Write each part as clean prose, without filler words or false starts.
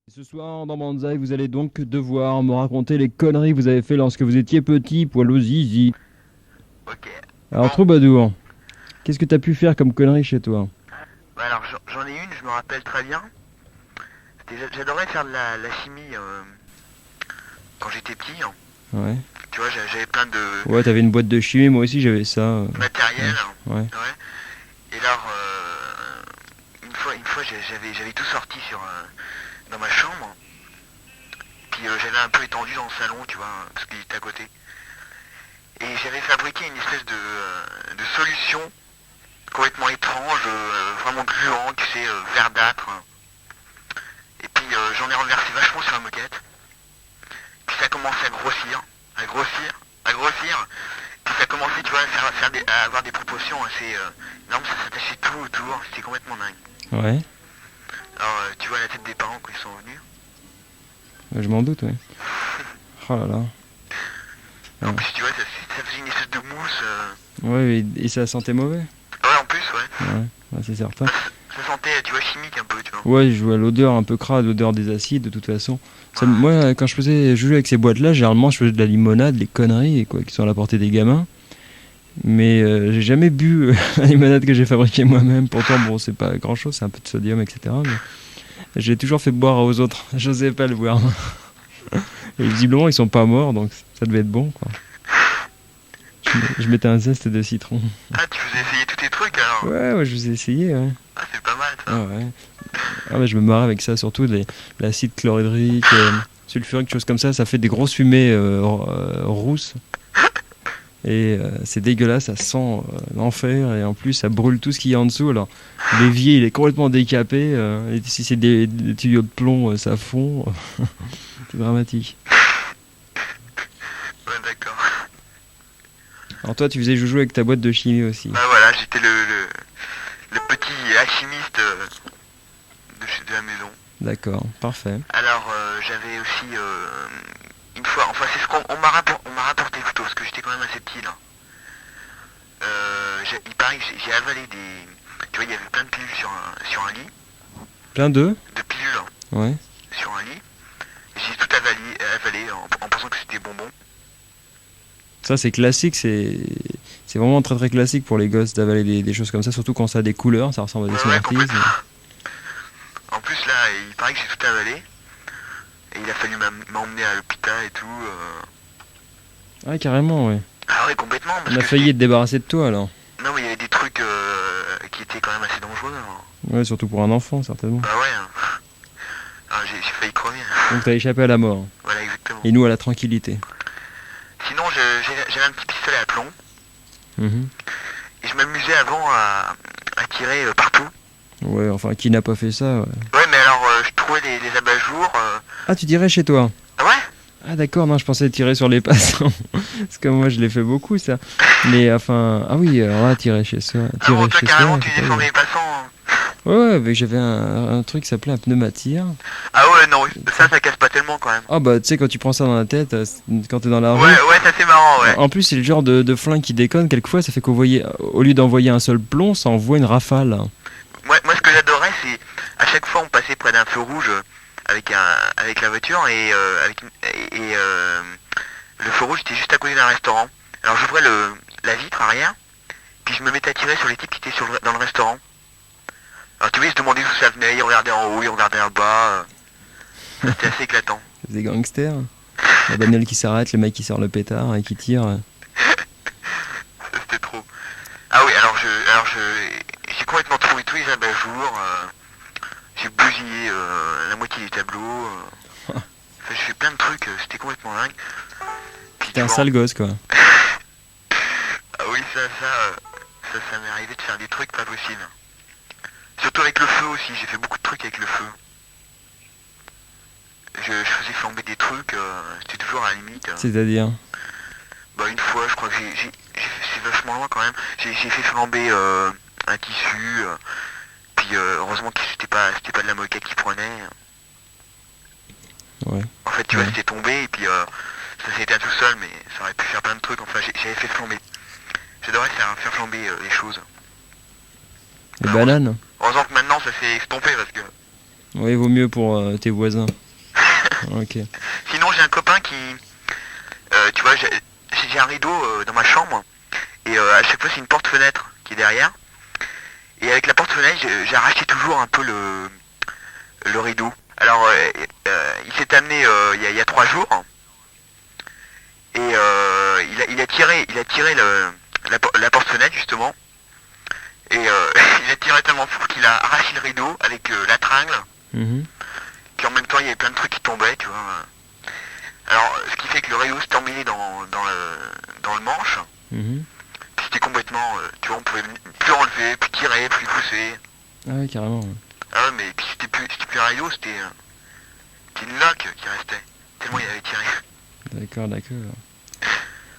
Ce soir, dans Banzai, vous allez donc devoir me raconter les conneries que vous avez fait lorsque vous étiez petit, poil au zizi. Ok. Alors, Bon, Troubadour, qu'est-ce que t'as pu faire comme conneries chez toi? bah alors j'en ai une, je me rappelle très bien. J'adorais faire de la chimie quand j'étais petit, hein. Ouais. Tu vois, j'avais plein de Ouais, t'avais une boîte de chimie, moi aussi j'avais ça. matériel, Ouais. hein. Ouais. Ouais. Et alors, une fois j'avais tout sorti dans ma chambre. Puis j'avais un peu étendu dans le salon, tu vois, parce qu'il était à côté. Et j'avais fabriqué une espèce de solution complètement étrange, vraiment gluant, tu sais, verdâtre. Et puis j'en ai renversé vachement sur la moquette. Puis ça a commencé à grossir, à grossir, à grossir. Puis ça a commencé, tu vois, à avoir des proportions assez énormes, ça s'attachait tout autour, c'était complètement dingue. Ouais. Alors tu vois la tête des parents quand ils sont venus. Je m'en doute, ouais. Oh là là. En Ouais, plus, tu vois, ça faisait une espèce de mousse. ouais, et ça sentait mauvais? Ouais, en plus, ouais. Ouais, c'est certain. Ça sentait, tu vois, chimique un peu, tu vois. Ouais, je vois l'odeur un peu crade, l'odeur des acides, de toute façon. Ça, Ouais. moi, quand je jouais avec ces boîtes-là, généralement, je faisais de la limonade, les conneries, quoi, qui sont à la portée des gamins. Mais j'ai jamais bu la limonade que j'ai fabriquée moi-même. Pourtant, bon, c'est pas grand-chose, c'est un peu de sodium, etc. Mais j'ai toujours fait boire aux autres. J'osais pas le boire. Et visiblement, ils sont pas morts, donc ça devait être bon, quoi. Je mettais un zeste de citron. Ah, tu faisais essayer tous tes trucs alors. Ouais, je vous ai essayé, ouais. Ah, c'est pas mal ça. Ah ouais. Ah ouais, je me marrais avec ça, surtout l'acide chlorhydrique, sulfurique, choses comme ça. Ça fait des grosses fumées rousses. Et c'est dégueulasse, ça sent l'enfer. Et en plus, ça brûle tout ce qu'il y a en dessous. Alors, l'évier, il est complètement décapé. Et si c'est des tuyaux de plomb, ça fond. C'est dramatique. Ouais, d'accord. Alors toi, tu faisais joujou avec ta boîte de chimie aussi. Bah voilà, j'étais le petit alchimiste de la maison. D'accord, parfait. Alors, j'avais aussi une fois, enfin, c'est ce on m'a rapporté plutôt, parce que j'étais quand même assez petit là. Il paraît que j'ai avalé des. Tu vois, il y avait plein de pilules sur un lit, Plein d'œufs. de pilules hein, Ouais. sur un lit. Et j'ai tout avalé en pensant que c'était bonbon. Ça, c'est classique, c'est vraiment très très classique pour les gosses d'avaler des choses comme ça, surtout quand ça a des couleurs, ça ressemble à des Ouais, ouais, Smarties. complètement. En plus, là, il paraît que j'ai tout avalé. Et il a fallu m'emmener à l'hôpital et tout. Ah, carrément, ouais. Ah ouais, complètement. Parce On a que failli être débarrassé de toi alors. non, mais il y avait des trucs qui étaient quand même assez dangereux, hein. Ouais, surtout pour un enfant, certainement. Bah ouais, hein. Ah, j'ai failli crever. Donc t'as échappé à la mort. Voilà, exactement. Et nous à la tranquillité. Sinon, j'avais un petit pistolet à plomb. Mhm. Et je m'amusais avant à tirer partout. Ouais, enfin, qui n'a pas fait ça, ouais. Ouais, mais alors, je trouvais les abat-jours. Ah, tu dirais chez toi? Ah ouais. Ah, d'accord, non, je pensais tirer sur les passants. Parce que moi, je l'ai fait beaucoup, ça. Mais enfin, ah oui, alors là, tirer chez soi. Ah bon, Tirer toi, chez carrément, soi. tu c'est pas défendais vrai. les passants, hein. Ouais, ouais, j'avais un truc qui s'appelait un pneumatir. Ah ouais, non, ça casse pas tellement quand même. Ah bah tu sais quand tu prends ça dans la tête, quand t'es dans la rue. Ouais, ouais, ça c'est marrant, ouais. En plus c'est le genre de flingue qui déconne, quelquefois ça fait au lieu d'envoyer un seul plomb, ça envoie une rafale. Moi, ce que j'adorais, c'est à chaque fois on passait près d'un feu rouge avec la voiture et le feu rouge était juste à côté d'un restaurant. Alors j'ouvrais la vitre arrière, puis je me mettais à tirer sur les types qui étaient dans le restaurant. Alors tu vois, ils se demandaient d'où ça venait, ils regardaient en haut, ils regardaient en bas. C'était assez éclatant. C'est des gangsters. La bagnole qui s'arrête, le mec qui sort le pétard et qui tire. C'était trop. Ah oui, j'ai complètement trouvé tous les abat-jours. J'ai bousillé la moitié des tableaux. Enfin, j'ai fait plein de trucs, c'était complètement dingue. Puis, T'es tu un vois, sale gosse quoi. ah oui, ça m'est arrivé de faire des trucs pas possibles. Surtout avec le feu aussi, j'ai fait beaucoup de trucs avec le feu. Je faisais flamber des trucs, c'était toujours à la limite. C'est-à-dire. Bah une fois, je crois que c'est vachement loin quand même. J'ai fait flamber un tissu, puis heureusement que c'était pas de la moquette qui prenait. Ouais. En fait, tu Ouais. vois, c'était tombé et puis ça s'est éteint tout seul, mais ça aurait pu faire plein de trucs. Enfin, j'avais fait flamber. J'adorais faire flamber les choses. Les Alors, bananes. heureusement que maintenant ça s'est estompé parce que... Oui, vaut mieux pour tes voisins. Ok. Sinon, j'ai un copain qui... tu vois, j'ai un rideau dans ma chambre. Et à chaque fois, c'est une porte-fenêtre qui est derrière. Et avec la porte-fenêtre, j'ai arraché toujours un peu le rideau. Alors, il s'est amené il y a 3 jours. Et il a tiré la porte-fenêtre, justement. Et il a tiré tellement fort qu'il a arraché le rideau avec la tringle. Mhm. Puis en même temps, il y avait plein de trucs qui tombaient, tu vois. Alors, ce qui fait que le rideau s'est emmêlé dans le manche. Mhm. Puis c'était complètement... tu vois, on pouvait plus enlever, plus tirer, plus pousser. Ah ouais, carrément. Ouais. Ah ouais, mais puis c'était plus un rideau, c'était une loque qui restait. Tellement il avait tiré. D'accord, d'accord.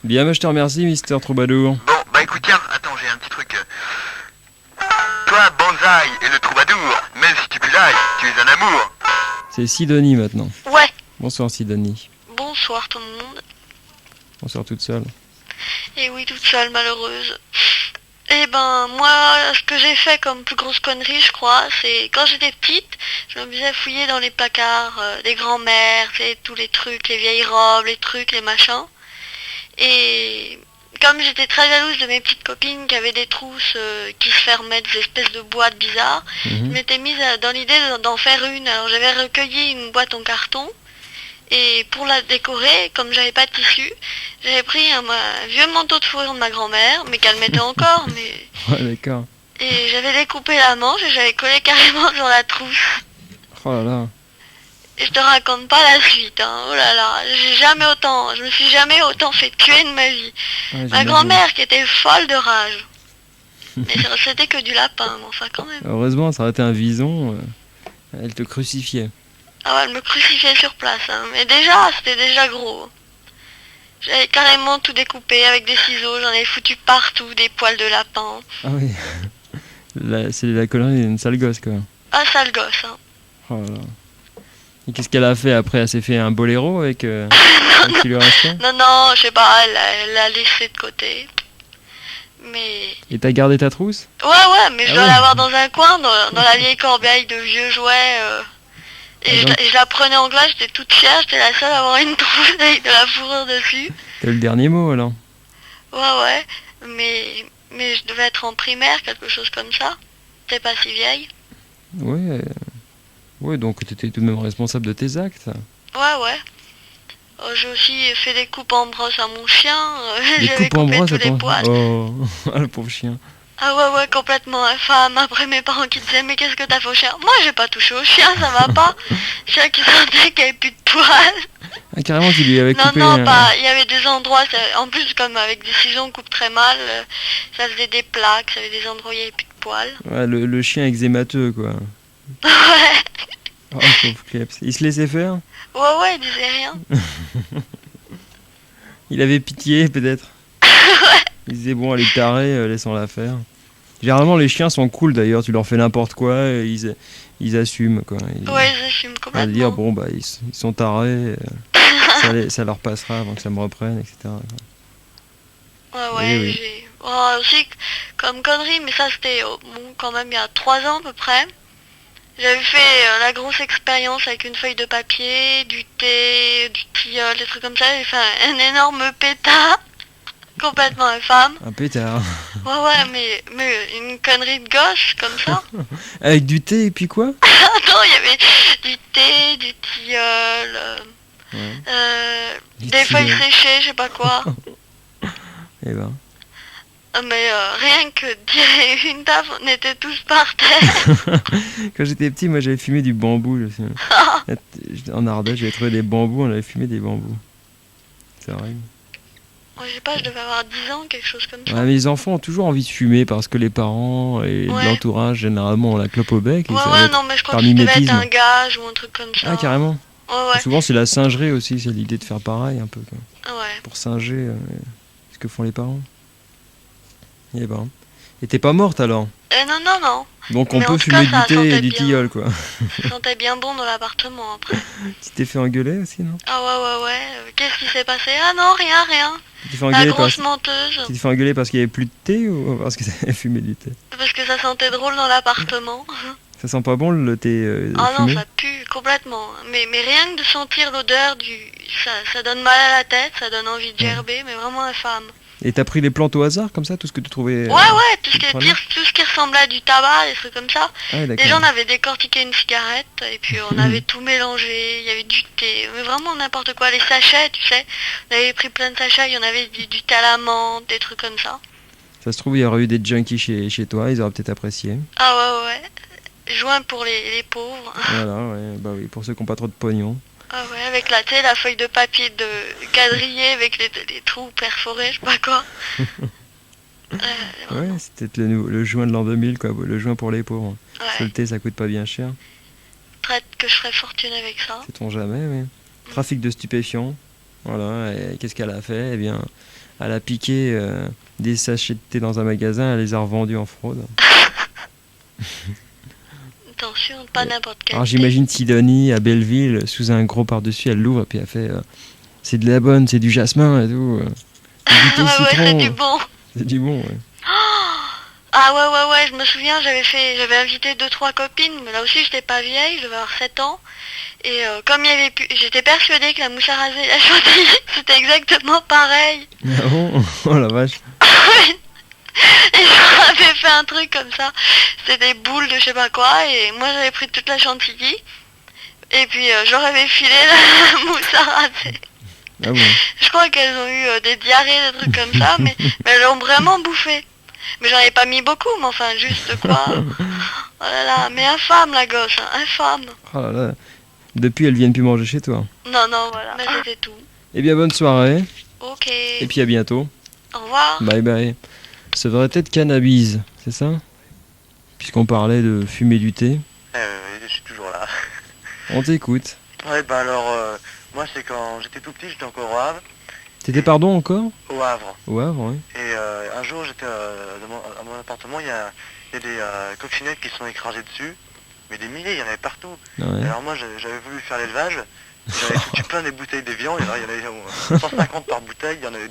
Bien, bah, je te remercie, Mister Troubadour. Bon, bah écoute, tiens, attends, j'ai un petit truc. Toi, Banzai et le troubadour, même si tu pulailles, tu es un amour. C'est Sidonie maintenant. Ouais, Bonsoir Sidonie. bonsoir tout le monde. Bonsoir toute seule. Et oui, toute seule, malheureuse. Eh ben, moi, ce que j'ai fait comme plus grosse connerie, je crois, c'est quand j'étais petite, je me faisais fouiller dans les placards des grands-mères, tu sais, tous les trucs, les vieilles robes, les trucs, les machins. Et comme j'étais très jalouse de mes petites copines qui avaient des trousses qui se fermaient, des espèces de boîtes bizarres, je m'étais mise dans l'idée d'en faire une. Alors j'avais recueilli une boîte en carton. Et pour la décorer, comme j'avais pas de tissu, j'avais pris un vieux manteau de fourrure de ma grand-mère, mais qu'elle mettait encore, mais... Ouais, d'accord. Et j'avais découpé la manche et j'avais collé carrément sur la trousse. Oh là là. Et je te raconte pas la suite, hein. Oh là là, je me suis jamais autant fait tuer de ma vie. Ouais, Ma j'imagine. grand-mère qui était folle de rage. Mais c'était que du lapin, mais enfin quand même. Heureusement, ça aurait été un vison. Elle te crucifiait. Ah ouais, elle me crucifiait sur place, hein. Mais déjà, c'était déjà gros. J'avais carrément tout découpé avec des ciseaux, j'en ai foutu partout, des poils de lapin. Ah oui. C'est la connerie d'une sale gosse, quoi. Ah, sale gosse, hein. Oh là là. Et qu'est-ce qu'elle a fait après? Elle s'est fait un boléro avec ce qui lui restait? Non, non, je sais pas, elle l'a laissé de côté. Mais... Et t'as gardé ta trousse? Ouais, mais je Ah dois ouais. l'avoir dans un coin, dans la vieille corbeille de vieux jouets. Et Ah, donc- je la prenais en glace, j'étais toute fière, j'étais la seule à avoir une trousse avec de la fourrure dessus. T'as eu le dernier mot alors? Ouais, mais je devais être en primaire, quelque chose comme ça. T'es pas si vieille. Ouais. Ouais, donc t'étais tout de même responsable de tes actes. Ouais. J'ai aussi fait des coupes en brosse à mon chien, Des j'avais coupes en coupé brosse tous à les ton... poils. Oh, ah, le pauvre chien. Ah ouais, complètement infâme. Après mes parents qui disaient, mais qu'est-ce que t'as fait au chien? Moi j'ai pas touché au chien, ça va pas. Chien qui sentait qu'il n'y avait plus de poils. Ah, carrément, tu lui avais Non, coupé... non, pas. Il y avait des endroits, en plus comme avec des ciseaux on coupe très mal, ça faisait des plaques, ça avait des endroits où il n'y avait plus de poils. Ouais, le chien eczémateux, quoi. Ouais, Oh, le pauvre Kleps. Il se laissait faire? ouais, il disait rien. Il avait pitié, peut-être. Il disait, bon, elle est tarée, laissons-la faire. Généralement, les chiens sont cool, d'ailleurs. Tu leur fais n'importe quoi, et ils assument, quoi. Ouais, je fume À complètement. dire, bon, bah, ils sont tarés, ça leur passera avant que ça me reprenne, etc. Ouais, oui. j'ai... Oh, aussi, comme connerie, mais ça c'était bon, quand même il y a 3 ans à peu près. J'avais fait la grosse expérience avec une feuille de papier, du thé, du tilleul, des trucs comme ça. J'ai fait un énorme pétard, complètement infâme. Un pétard. Ouais, mais une connerie de gosse comme ça. Avec du thé, et puis quoi? Attends, il y avait du thé, du tilleul, Ouais. Du des feuilles tilleul. séchées, je sais pas quoi. Eh ben. Mais rien que tirer une taf, on était tous par terre. Quand j'étais petit, moi, j'avais fumé du bambou. En Ardèche, j'avais trouvé des bambous, on avait fumé des bambous. C'est vrai. Moi, je sais pas, je devais avoir 10 ans, quelque chose comme ça. Ouais, mais les enfants ont toujours envie de fumer parce que les parents et Ouais. l'entourage, généralement, ont la clope au bec. Et ça va Ouais, être non, mais je crois par que ça devait être mimétisme. un gage ou un truc comme ça. Ah, carrément. Ouais, Souvent, c'est la singerie aussi, c'est l'idée de faire pareil un peu, quoi. ouais. Pour singer ce que font les parents. Eh ben. Et t'es pas morte alors? Non. Donc on Mais en peut tout cas, fumer ça du thé et sentait du bien. tilleul, quoi. Ça sentait bien bon dans l'appartement après. Tu t'es fait engueuler aussi, non? Ah ouais. Qu'est-ce qui s'est passé? Ah non, rien. Tu t'es fait La engueuler grosse menteuse. Tu t'es fait engueuler parce qu'il y avait plus de thé ou parce que t'avais fumé du thé? Parce que ça sentait drôle dans l'appartement. Ça sent pas bon le thé Ah non, fumé? ça pue complètement. Mais rien que de sentir l'odeur ça donne mal à la tête, ça donne envie de gerber, mais vraiment infâme. Et t'as pris les plantes au hasard comme ça, tout ce que tu trouvais Ouais, tout ce tu prenais tout ce qui ressemblait à du tabac, des trucs comme ça. Ah ouais, Les d'accord. gens avaient décortiqué une cigarette, et puis on avait tout mélangé, il y avait du thé, mais vraiment n'importe quoi. Les sachets, tu sais, on avait pris plein de sachets, il y en avait du thé à la menthe, des trucs comme ça. Ça se trouve, il y aurait eu des junkies chez toi, ils auraient peut-être apprécié. Ah ouais. Joint pour les pauvres. Voilà, ouais, bah oui, pour ceux qui n'ont pas trop de pognon. Ah ouais, avec tu sais, la feuille de papier de quadrillé avec les trous perforés, je sais pas quoi. Ouais, c'était le joint de l'an 2000, quoi, le joint pour les pauvres. Parce que le Ouais, thé, ça coûte pas bien cher, peut-être que je ferais fortune avec ça. sait-on jamais, mais... Trafic de stupéfiants, voilà, et qu'est-ce qu'elle a fait? Eh bien, elle a piqué des sachets de thé dans un magasin, elle les a revendus en fraude. Attention, pas n'importe quel Alors thé. j'imagine Sidonie à Belleville, sous un gros par-dessus, elle l'ouvre et puis elle fait c'est de la bonne, c'est du jasmin et tout. C'est du thé Ouais, c'est citron. du bon. C'est du bon, ouais. Ah ouais, je me souviens, j'avais invité 2-3 copines, mais là aussi j'étais pas vieille, je devais avoir 7 ans. Et comme il y avait j'étais persuadée que la mousse à raser et la chantilly, c'était exactement pareil. Ah bon? Oh la vache. Et j'avais fait un truc comme ça. C'était des boules de je sais pas quoi, et moi j'avais pris toute la chantilly. Et puis j'aurais filé la mousse à raser. Ah bon? Je crois qu'elles ont eu des diarrhées, des trucs comme ça, mais elles l'ont vraiment bouffé. Mais j'en ai pas mis beaucoup, mais enfin juste quoi. Oh là là, mais infâme la gosse, hein, infâme. Oh là là. Depuis, elles viennent plus manger chez toi. Non, voilà, mais c'était tout. Eh bien, bonne soirée. Ok, Et puis à bientôt. au revoir. Bye bye. Ça devrait être cannabis, c'est ça? Puisqu'on parlait de fumer du thé. Je suis toujours là. On t'écoute. Ouais, bah alors, moi c'est quand j'étais tout petit, j'étais encore au Havre. T'étais pardon encore? Au Havre. Au Havre, ouais. Et un jour, j'étais à mon appartement, il y a des coccinelles qui sont écrasées dessus. Mais des milliers, il y en avait partout. Ah ouais. Alors moi, j'avais voulu faire l'élevage. J'avais foutu plein des bouteilles de viande. Il y en avait 150 par bouteille. Il y en avait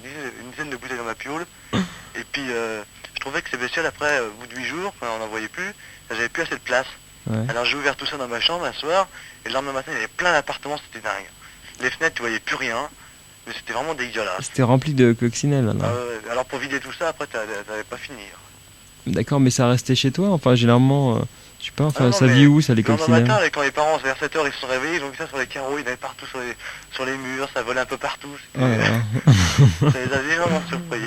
une dizaine de bouteilles dans ma piole. Et puis, je trouvais que ces bestioles, après, au bout de 8 jours, quand on n'en voyait plus, j'avais plus assez de place. Ouais. Alors j'ai ouvert tout ça dans ma chambre un soir. Et le lendemain matin, il y avait plein d'appartements. C'était dingue. Les fenêtres, tu voyais plus rien. Mais c'était vraiment dégueulasse. C'était rempli de coccinelles, alors. Alors pour vider tout ça, après, t'avais pas fini. D'accord, mais ça restait chez toi? Enfin, généralement, je sais pas, enfin, Ah non, ça mais vit où, ça, les le lendemain coccinelles? matin, quand les parents, vers 7h, ils se sont réveillés, ils ont vu ça sur les carreaux, il y en avait partout sur les murs, ça volait un peu partout. Oh là là. Ça les avait vraiment surpris.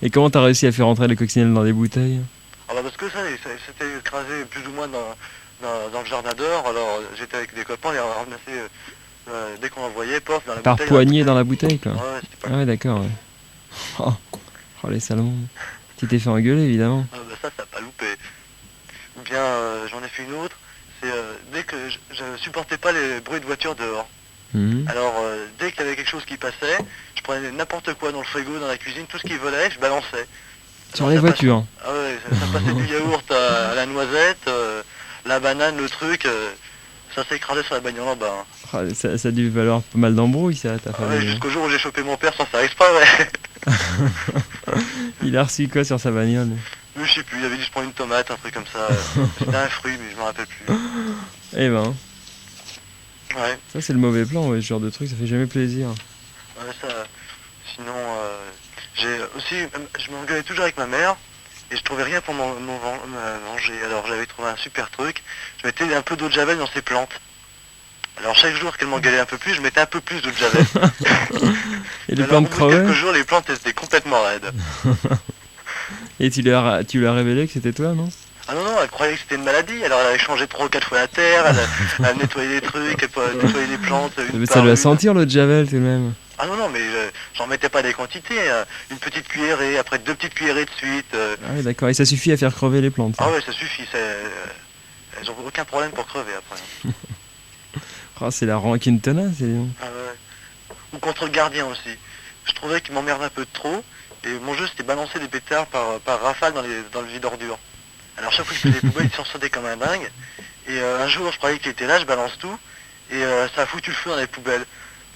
Et comment t'as réussi à faire rentrer les coccinelles dans des bouteilles? Ah bah parce que ça s'était écrasé plus ou moins dans le jardin dehors, alors j'étais avec des copains, on les ramassait dès qu'on en voyait, pof, dans la Par bouteille. poignée dans la bouteille, quoi. Ouais, c'était Ah pas... ouais, d'accord, ouais. Oh, oh, les salons. Tu t'es fait engueuler, évidemment. Ah bah ça a pas loupé. Ou bien j'en ai fait une autre, c'est dès que je supportais pas les bruits de voiture dehors. Mhm. Alors dès qu'il y avait quelque chose qui passait, je prenais n'importe quoi dans le frigo, dans la cuisine, tout ce qui volait, je balançais. Sur Alors, les ça voitures. Ah ouais, ça passait du yaourt à la noisette, la banane, le truc, ça s'est écrasé sur la bagnole en bas. Hein. Oh, ça a dû valoir pas mal d'embrouilles, ça, ta Ah ouais, famille. jusqu'au jour où j'ai chopé mon père sans faire exprès, ouais. Il a reçu quoi sur sa bagnole? Je sais plus, il avait dû se prendre une tomate, un truc comme ça. C'était un fruit, mais je me rappelle plus. Eh ben, Ouais, ça c'est le mauvais plan, ouais, ce genre de truc, ça fait jamais plaisir. ouais ça. Sinon, j'ai aussi, je m'engueulais toujours avec ma mère. Et je trouvais rien pour me venger. Alors j'avais trouvé un super truc. Je mettais un peu d'eau de javel dans ses plantes. Alors chaque jour qu'elle m'engueulait un peu plus, je mettais un peu plus d'eau de javel. Et les Alors, plantes au bout de crevaient? quelques jours, les plantes étaient complètement raides. Et tu lui as révélé que c'était toi, non? Ah non, elle croyait que c'était une maladie. Alors elle avait changé 3 ou 4 fois la terre, elle a nettoyé les trucs, elle nettoyé les plantes. Mais ça doit sentir l'eau de javel tout de même. Ah non, mais j'en mettais pas des quantités. Une petite cuillerée, après 2 petites cuillerées de suite. Ah oui, d'accord, et ça suffit à faire crever les plantes. Ça. Ah ouais, ça suffit. Elles n'ont aucun problème pour crever après. Oh, c'est la rancune tenace. Ah ouais. Ou contre le gardien aussi. Je trouvais qu'il m'emmerdait un peu trop. Et mon jeu c'était balancer des pétards par rafale dans le vide ordure. Alors chaque fois que je faisais des poubelles, il s'en sortait comme un dingue. Et un jour je croyais qu'il était là, je balance tout. Et ça a foutu le feu dans les poubelles.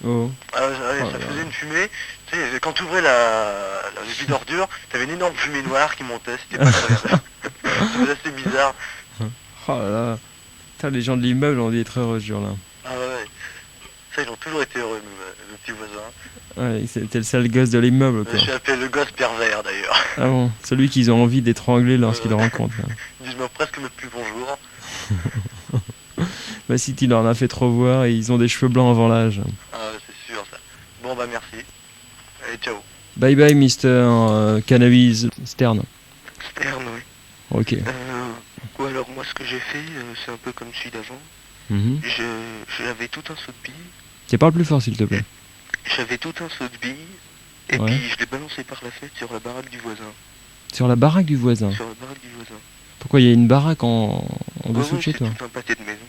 Oh. Ah, ouais, Oh ça là faisait là. une fumée. Tu sais, quand tu ouvrais le vide ordure, t'avais une énorme fumée noire qui montait. C'était pas très bien. C'était assez bizarre. Oh là là. Putain, les gens de l'immeuble ont dû être heureux ce jour-là. Ah ouais. Ça, ils ont toujours été heureux, nos petits voisins. Ouais, c'était le sale gosse de l'immeuble, Je quoi. suis appelé le gosse pervers, d'ailleurs. Ah bon, celui qu'ils ont envie d'étrangler lorsqu'ils le rencontrent. Là. Ils disent même presque même plus bonjour. Bah si tu leur en as fait trop voir et ils ont des cheveux blancs avant l'âge. Ah ouais, c'est sûr, ça. Bon, bah merci. Allez, ciao. Bye bye, Mr. Cannabis Stern. Stern, oui. Ok. Quoi, alors moi, ce que j'ai fait, c'est un peu comme celui d'avant. Mhm. J'avais tout un saut de billes. Tu parles plus fort, s'il te plaît. J'avais tout un saut de billes. Et Ouais. puis, je l'ai balancé par la fenêtre sur la baraque du voisin. Sur la baraque du voisin. Sur la baraque du voisin. Pourquoi il y a une baraque en Ouais, dessous ouais, de chez c'est toi? tout un pâté de maison.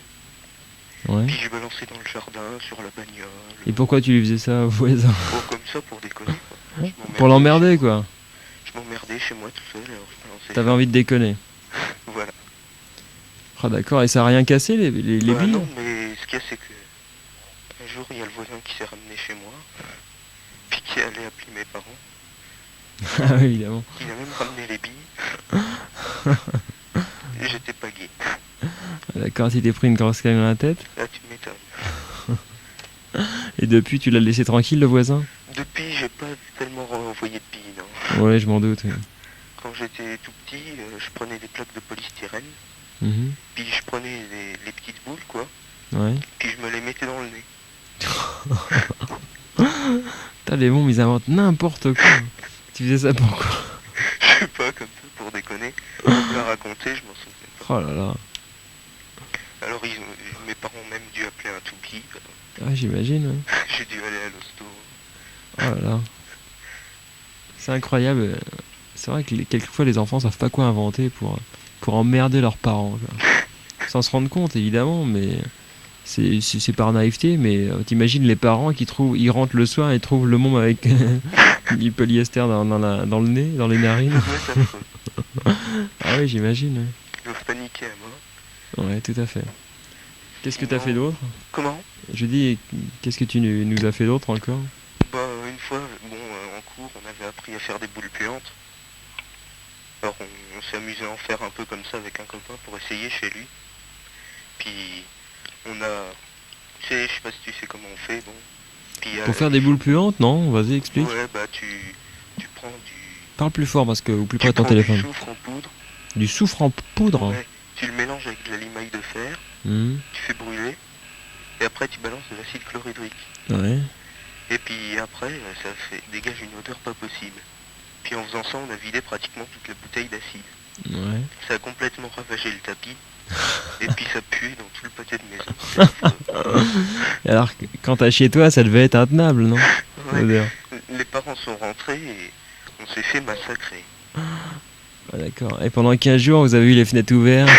Ouais. Puis j'ai balancé dans le jardin, sur la bagnole. Et pourquoi tu lui faisais ça au voisin? Bon, comme ça, pour déconner, quoi. Je m'emmerdais Pour l'emmerder, chez- quoi. Je m'emmerdais chez moi tout seul, alors je balançais T'avais ça. envie de déconner. Voilà. Ah d'accord, et ça a rien cassé les Bah, billes? non, mais ce qu'il y a, c'est que un jour, il y a le voisin qui s'est ramené chez moi, puis qui est allé appeler mes parents. Ah oui, évidemment. Il a même ramené les billes. Et j'étais pas gay. Ah, d'accord, tu t'es pris une grosse claque dans la tête. Là, tu m'étonnes. Et depuis, tu l'as laissé tranquille, le voisin? Depuis, j'ai pas tellement envoyé de billes, non. Ouais, je m'en doute. Oui. Quand j'étais tout petit, je prenais des plaques de polystyrène, Mhm. puis je prenais les petites boules, quoi, Ouais. puis je me les mettais dans le nez. T'as les bons, ils inventent n'importe quoi. Tu faisais ça pourquoi? Je sais pas, comme ça, pour déconner. On me l'a raconté, je m'en souviens pas. Oh là là. Alors, mes parents ont même dû appeler un toupie. Ah, j'imagine, ouais. J'ai dû aller à l'hosto. Oh là là. C'est incroyable. C'est vrai que quelquefois les enfants savent pas quoi inventer pour emmerder leurs parents, quoi. Sans se rendre compte, évidemment, mais c'est par naïveté, mais t'imagines les parents ils rentrent le soir et trouvent le môme avec du polyester dans le nez, dans les narines. Ouais, ça me Ah oui, j'imagine. Ouais. Ils doivent paniquer à mort. Ouais, tout à fait. Qu'est-ce que t'as fait d'autre? Comment? Je dis, qu'est-ce que tu nous as fait d'autre encore? Bah, une fois, bon, en cours, on avait appris à faire des boules puantes. Alors, on s'est amusé à en faire un peu comme ça avec un copain pour essayer chez lui. Puis, on a... Tu sais, je sais pas si tu sais comment on fait, bon. Puis, Pour faire des boules puantes, non? Vas-y, explique. Ouais, bah, tu prends Parle plus fort parce que, ou plus près tu de ton prends du téléphone. soufre en poudre. Du soufre en poudre. Ouais, tu le mélanges avec de la limaille de fer, Mhm. tu fais brûler, et après tu balances de l'acide chlorhydrique. Ouais. Et puis après, ça dégage une odeur pas possible. Puis en faisant ça, on a vidé pratiquement toute la bouteille d'acide. Ouais. Ça a complètement ravagé le tapis, et puis ça puait dans tout le pâté de maison. Et alors, quand t'as chez toi, ça devait être intenable, non? Ouais, L'odeur. les parents sont rentrés et on s'est fait massacrer. Ah, d'accord. Et pendant 15 jours, vous avez eu les fenêtres ouvertes,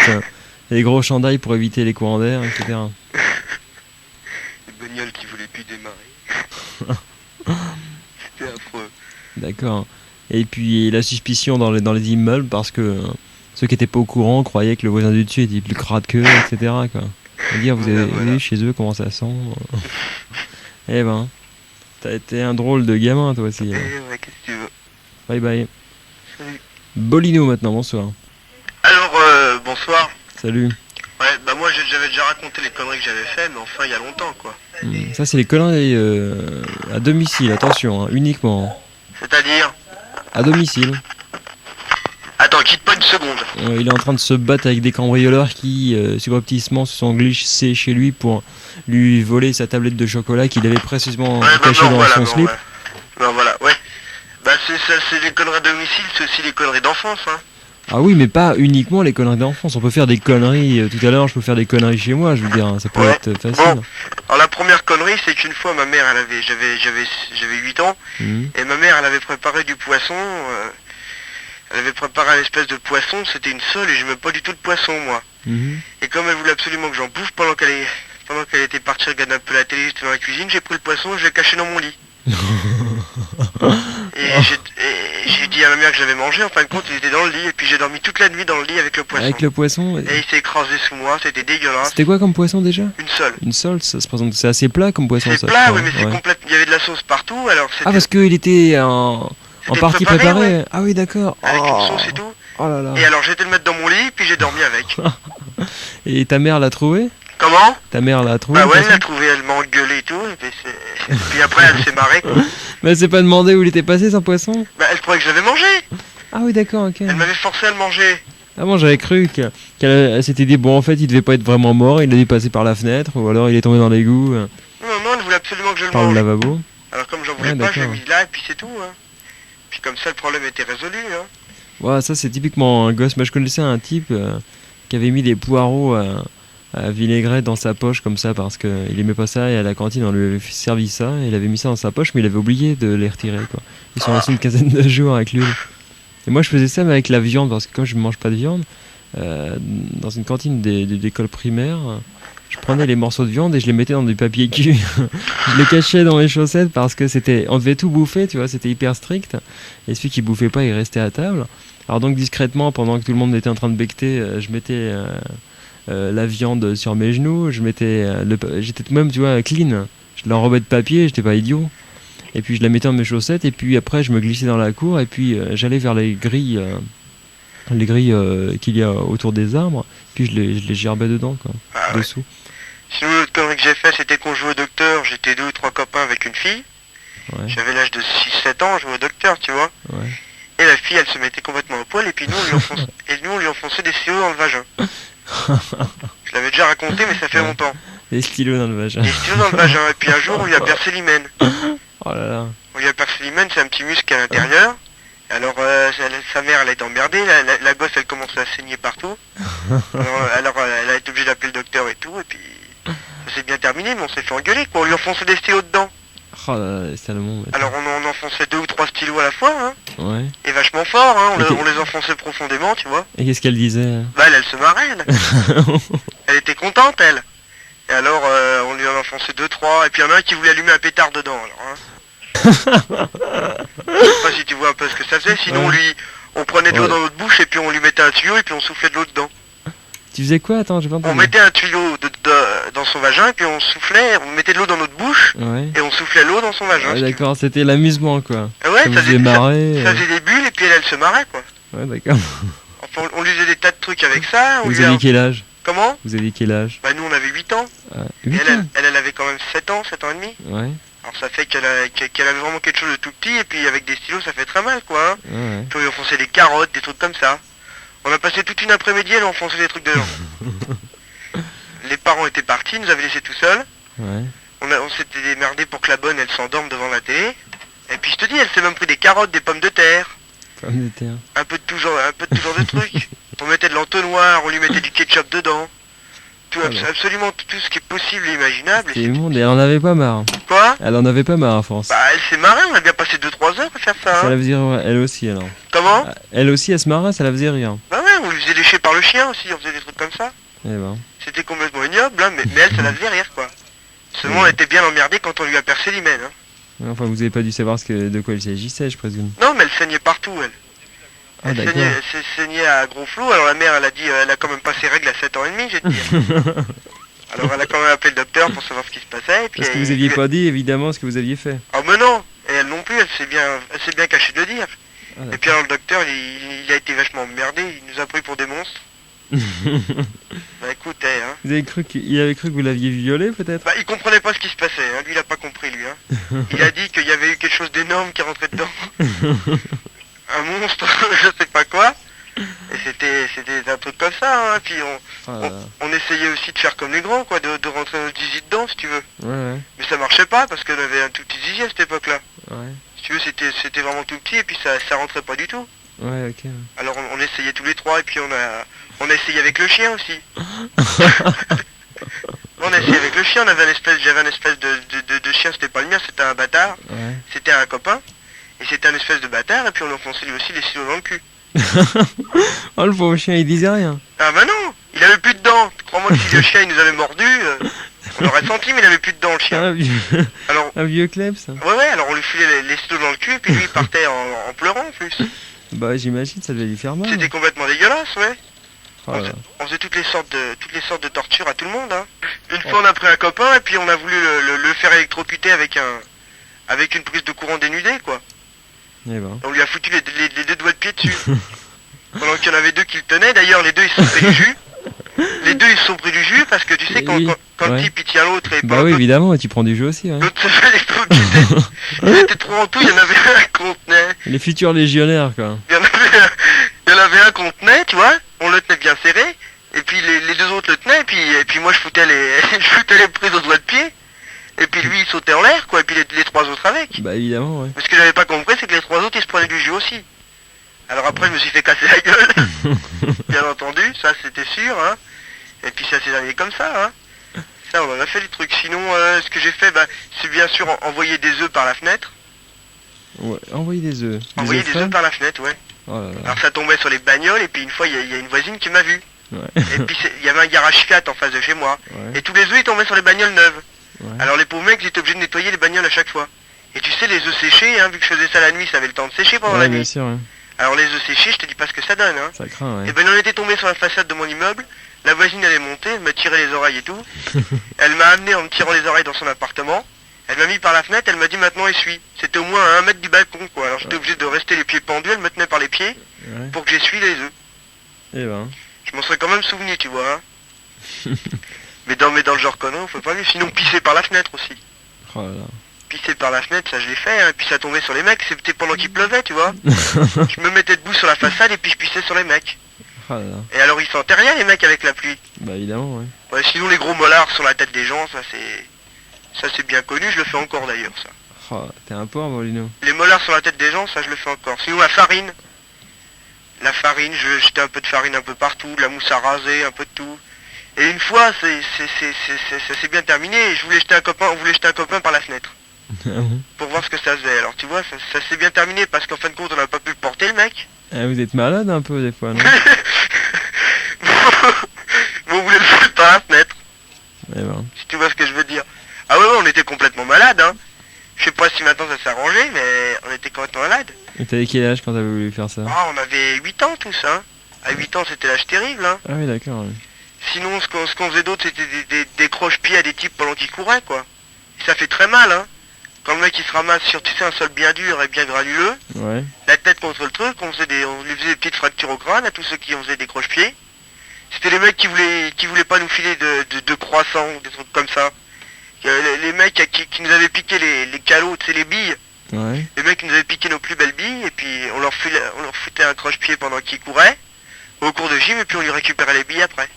les gros chandails pour éviter les courants d'air, etc. Les bagnoles qui voulaient plus démarrer. C'était affreux. D'accord. Et puis la suspicion dans les immeubles parce que ceux qui étaient pas au courant croyaient que le voisin du dessus était plus crade qu'eux, etc. Quoi. À dire, vous avez Voilà. vu chez eux comment ça sent. Eh ben, t'as été un drôle de gamin toi aussi. Et ouais, qu'est-ce que tu veux? Bye bye. Salut. Bolino maintenant, bonsoir. Alors, bonsoir. Salut. Ouais, bah moi j'avais déjà raconté les conneries que j'avais fait, mais enfin il y a longtemps quoi. Ça c'est les conneries à domicile, attention, hein, uniquement. C'est-à-dire... À domicile. Attends, quitte pas une seconde. Il est en train de se battre avec des cambrioleurs qui, subrepticement, se sont glissés chez lui pour lui voler sa tablette de chocolat qu'il avait précisément cachée dans son slip. Ouais. Non, voilà, ouais. Bah c'est les conneries à domicile, c'est aussi les conneries d'enfance, hein. Ah oui, mais pas uniquement les conneries d'enfance. On peut faire des conneries. Tout à l'heure, je peux faire des conneries chez moi, je veux dire, hein, ça peut Ouais. être facile. Bon, alors la première connerie, c'est qu'une fois ma mère, j'avais 8 ans, Mhm. et ma mère, elle avait préparé du poisson, elle avait préparé un espèce de poisson, c'était une sole, et j'aimais pas du tout le poisson, moi. Mhm. Et comme elle voulait absolument que j'en bouffe pendant qu'elle était partie regarder un peu la télé, j'étais dans la cuisine, j'ai pris le poisson et je l'ai caché dans mon lit. Et j'ai dit à ma mère que j'avais mangé, en fin de compte il était dans le lit, et puis j'ai dormi toute la nuit dans le lit avec le poisson. Avec le poisson. Et il s'est écrasé sous moi, c'était dégueulasse. C'était quoi comme poisson déjà? Une seule. Une sole, ça se présente. C'est assez plat comme poisson, C'est ça. plat, je crois, oui, mais c'est ouais. complète. Il y avait de la sauce partout, alors c'était... Ah, parce qu'il était en C'était partie préparé, préparé. ouais. Ah oui, d'accord. Avec Oh. une sauce et tout. Oh là là. Et alors j'ai été le mettre dans mon lit, puis j'ai dormi avec. Et ta mère l'a trouvé? Comment? Ta mère l'a trouvé? Bah ouais, de elle toute l'a trouvé, elle m'a engueulé et tout, et puis après elle s'est marrée quoi. façon Mais elle s'est pas demandé où il était passé son poisson? Bah elle croyait que je l'avais mangé, Ah oui, d'accord, ok. elle m'avait forcé à le manger. Ah bon, j'avais cru qu'elle s'était dit, bon, en fait, il devait pas être vraiment mort, il a dû passer par la fenêtre, ou alors il est tombé dans l'égout, Non, elle voulait absolument que je le par le mange. lavabo. Alors comme j'en voulais Ouais, pas, je l'ai d'accord. mis là et puis c'est tout. Hein. Puis comme ça le problème était résolu. Hein. Ouais, ça c'est typiquement un gosse. Moi je connaissais un type qui avait mis des poireaux à vinaigrette dans sa poche comme ça parce qu'il aimait pas ça et à la cantine on lui avait servi ça et il avait mis ça dans sa poche mais il avait oublié de les retirer quoi. Ils sont restés une quinzaine de jours avec lui. Et moi je faisais ça mais avec la viande parce que comme je mange pas de viande, dans une cantine d'école primaire, je prenais les morceaux de viande et je les mettais dans du papier cul. Je les cachais dans mes chaussettes parce que on devait tout bouffer, tu vois, c'était hyper strict. Et celui qui bouffait pas, il restait à table. Alors donc discrètement, pendant que tout le monde était en train de becqueter, je mettais la viande sur mes genoux, j'étais même, tu vois, clean. Je l'enrobais de papier, j'étais pas idiot. Et puis je la mettais dans mes chaussettes et puis après je me glissais dans la cour et puis j'allais vers les grilles qu'il y a autour des arbres, puis je les gerbais dedans, quoi, Ah ouais. dessous. Sinon l'autre connerie que j'ai fait c'était qu'on jouait au docteur, j'étais 2 ou 3 copains avec une fille. Ouais, J'avais l'âge de 6-7 ans, je jouais au docteur, tu vois. ouais. Et la fille elle se mettait complètement au poil et puis nous on lui enfonçait des stylos dans le vagin. Je l'avais déjà raconté mais ça fait Ouais. longtemps. Les stylos dans le vagin. Des stylos dans le vagin et puis un jour on lui a percé l'hymen. Oh là là. On lui a percé l'hymen, c'est un petit muscle à l'intérieur. Alors sa mère elle a été emmerdée, la gosse elle commençait à saigner partout. Alors elle a été obligée d'appeler le docteur et tout, et puis ça s'est bien terminé, mais on s'est fait engueuler quoi, on lui enfonçait des stylos dedans. Oh là là, les salauds. Alors on enfonçait 2 ou 3 stylos à la fois, hein, Ouais. et vachement fort, hein, Ok. on les enfonçait profondément, tu vois. Et qu'est-ce qu'elle disait? Bah elle se marrait, elle était contente elle. Et alors on lui en enfonçait 2-3, et puis il y en a un qui voulait allumer un pétard dedans, alors hein. Je sais pas si tu vois un peu ce que ça faisait, sinon Ouais. on prenait de l'eau Ouais. dans notre bouche et puis on lui mettait un tuyau et puis on soufflait de l'eau dedans. Tu faisais quoi? Attends, j'ai pas On entendu. mettait un tuyau dans son vagin et puis on soufflait, on mettait de l'eau dans notre bouche Ouais. et on soufflait l'eau dans son vagin. Ouais, si tu d'accord, c'était l'amusement quoi. veux. Ah ouais, Ça vous ça faisait faisait, marrer. ça faisait des bulles et puis elle se marrait quoi. Ouais, d'accord. Enfin on lui faisait des tas de trucs avec ça. On Vous lui a... aviez quel âge? Comment? Vous aviez quel âge? Bah nous on avait 8 ans. Ah, Et 8 ans? elle avait quand même 7 ans, 7 ans et demi. Ouais. Alors ça fait qu'elle avait vraiment quelque chose de tout petit et puis avec des stylos ça fait très mal quoi. Hein. Ouais. Puis on lui enfonçait des carottes, des trucs comme ça. On a passé toute une après-midi à lui enfoncer des trucs dedans. Les parents étaient partis, nous avaient laissés tout seuls. Ouais. On s'était démerdé pour que la bonne elle s'endorme devant la télé. Et puis je te dis, elle s'est même pris des carottes, des pommes de terre, Pomme de terre. un peu de tout genre de trucs. On mettait de l'entonnoir, on lui mettait du ketchup dedans. Tout, Ah bah. absolument tout ce qui est possible et imaginable. C'est immonde et elle en avait pas marre. Quoi? Elle en avait pas marre à force. Bah elle s'est marrée, on a bien passé 2-3 heures à faire ça. Ça Hein. la faisait rire, elle aussi alors. Comment? Ah, Elle aussi, elle se marrait, ça la faisait rire. Bah ouais, on lui faisait lécher par le chien aussi, on faisait des trucs comme ça. Eh ben. C'était complètement ignoble, hein, mais elle, ça la faisait rire quoi. Seulement elle était bien emmerdée quand on lui a percé l'hymen. Hein. Enfin, vous avez pas dû savoir de quoi il s'agissait, je présume. Non, mais elle saignait partout elle. Ah, Elle d'accord. s'est saignée à gros flot, alors la mère elle a dit elle a quand même pas ses règles à 7 ans et demi, j'ai dit. Alors elle a quand même appelé le docteur pour savoir ce qui se passait et puis Parce que vous aviez pas dit évidemment ce que vous aviez fait. Oh mais non, et elle non plus, elle s'est bien cachée de le dire. Ah, Et puis alors le docteur il a été vachement emmerdé, il nous a pris pour des monstres. Bah écoute, hein. Il avait cru que vous l'aviez violé peut-être? Bah il comprenait pas ce qui se passait, hein. Lui il a pas compris lui. Hein. Il a dit qu'il y avait eu quelque chose d'énorme qui rentrait dedans. Un monstre, je sais pas quoi. Et c'était un truc comme ça, hein. Puis Ah, là. on essayait aussi de faire comme les grands, quoi, de rentrer notre zizi dedans, si tu veux. Ouais, Mais ça marchait pas, parce qu'elle avait un tout petit zizi à cette époque-là. ouais. Si tu veux, c'était vraiment tout petit, et puis ça rentrait pas du tout. Ouais, ok. Alors on essayait tous les trois, et puis on a essayé avec le chien aussi. On a essayé avec le chien, j'avais un espèce de chien, c'était pas le mien, c'était un bâtard. Ouais. C'était un copain, et c'était un espèce de bâtard, et puis on lui enfonçait lui aussi les stylos dans le cul. Oh, le pauvre chien, il disait rien. Ah bah non, il avait plus de dents. Crois-moi que si le chien il nous avait mordu, on aurait senti, mais il avait plus de dents le chien. Un vieux, Alors, un vieux Klebs. ouais, alors on lui filait les stylos dans le cul, et puis lui il partait en pleurant en plus. Bah, j'imagine, ça devait lui faire mal. C'était complètement dégueulasse, ouais. Oh là. On faisait toutes les sortes de tortures à tout le monde, hein. Une fois on a pris un copain, et puis on a voulu le faire électrocuter avec une prise de courant dénudée, quoi. Eh ben. On lui a foutu les deux doigts de pied dessus. Pendant qu'il y en avait deux qui le tenaient, d'ailleurs les deux ils se sont fait les jus. les deux ils se sont pris du jus parce que tu sais Et quand, oui, quand ouais. le type il tient l'autre et Bah oui, évidemment, et tu prends du jeu aussi. Ouais. l'autre se fait des trucs qui étaient trop en tout, il y en avait un qu'on tenait. Les futurs légionnaires, quoi. Il y en avait un qu'on tenait, tu vois, on le tenait bien serré, et puis les deux autres le tenaient, et puis moi je foutais les prises aux doigts de pied, et puis lui il sautait en l'air, quoi, et puis les trois autres avec. Bah évidemment, ouais. Mais ce que j'avais pas compris, c'est que les trois autres ils se prenaient du jus aussi. Alors après je me suis fait casser la gueule, bien entendu, ça c'était sûr, hein, et puis ça s'est terminé comme ça, hein. Ça on en a fait des trucs, sinon ce que j'ai fait, bah, c'est bien sûr envoyer des œufs par la fenêtre, Ouais, envoyer des œufs. envoyer des œufs frais par la fenêtre, ouais. Oh là là. Alors ça tombait sur les bagnoles et puis une fois il y a une voisine qui m'a vu. Ouais. Et puis il y avait un garage Fiat en face de chez moi. Ouais. Et tous les œufs ils tombaient sur les bagnoles neuves. Ouais. Alors les pauvres mecs ils étaient obligés de nettoyer les bagnoles à chaque fois. Et tu sais les œufs séchés, hein, vu que je faisais ça la nuit, ça avait le temps de sécher pendant Ouais, la bien nuit. sûr, ouais. Alors les œufs séchés, je te dis pas ce que ça donne, hein. Ça craint, ouais. Et ben on était tombé sur la façade de mon immeuble. La voisine elle est montée, elle m'a tiré les oreilles et tout. Elle m'a amené en me tirant les oreilles dans son appartement. Elle m'a mis par la fenêtre, elle m'a dit maintenant essuie. C'était au moins à 1 mètre du balcon quoi. Alors j'étais obligé de rester les pieds pendus, elle me tenait par les pieds Ouais. pour que j'essuie les œufs. Eh ben. Je m'en serais quand même souvenu, tu vois. Hein. mais dans le genre connerie, on peut pas mieux. Sinon pisser par la fenêtre aussi. Oh là là. Pisser par la fenêtre, ça je l'ai fait, hein. Et puis ça tombait sur les mecs, c'était pendant qu'il pleuvait, tu vois. Je me mettais debout sur la façade et puis je pissais sur les mecs. Oh là là. Et alors ils sentaient rien les mecs avec la pluie. Bah évidemment, ouais. Ouais, sinon les gros mollards sur la tête des gens, ça c'est bien connu, je le fais encore d'ailleurs ça. Oh, t'es un pauvre, Molino. Les mollards sur la tête des gens, ça je le fais encore. Sinon la farine. La farine, je jetais un peu de farine un peu partout, de la mousse à raser, un peu de tout. Et une fois, ça s'est bien terminé et on voulait jeter un copain par la fenêtre. Ah bon. Pour voir ce que ça faisait. Alors tu vois, ça s'est bien terminé parce qu'en fin de compte, on n'a pas pu le porter le mec. Ah, vous êtes malade un peu des fois, non? Mais on voulait le foutre par la fenêtre, Eh ben. si tu vois ce que je veux dire. Ah ouais, on était complètement malade, hein. Je sais pas si maintenant ça s'est arrangé, mais on était complètement malade. Et t'avais quel âge quand t'avais voulu faire ça? Ah, on avait 8 ans tous, hein. À 8 ans, c'était l'âge terrible, hein. Ah oui, d'accord, ouais. Sinon, ce qu'on faisait d'autre, c'était des croche-pieds à des types pendant qu'ils couraient, quoi. Et ça fait très mal, hein. Quand le mec il se ramasse sur, tu sais, un sol bien dur et bien granuleux, Ouais. la tête contre le truc, on lui faisait des petites fractures au crâne à tous ceux qui en faisaient des croche-pieds. C'était les mecs qui voulaient pas nous filer de croissants, des trucs comme ça. Les mecs qui nous avaient piqué les calots, tu sais, les billes. Ouais. Les mecs nous avaient piqué nos plus belles billes et puis on leur foutait un croche-pied pendant qu'ils couraient au cours de gym et puis on lui récupérait les billes après.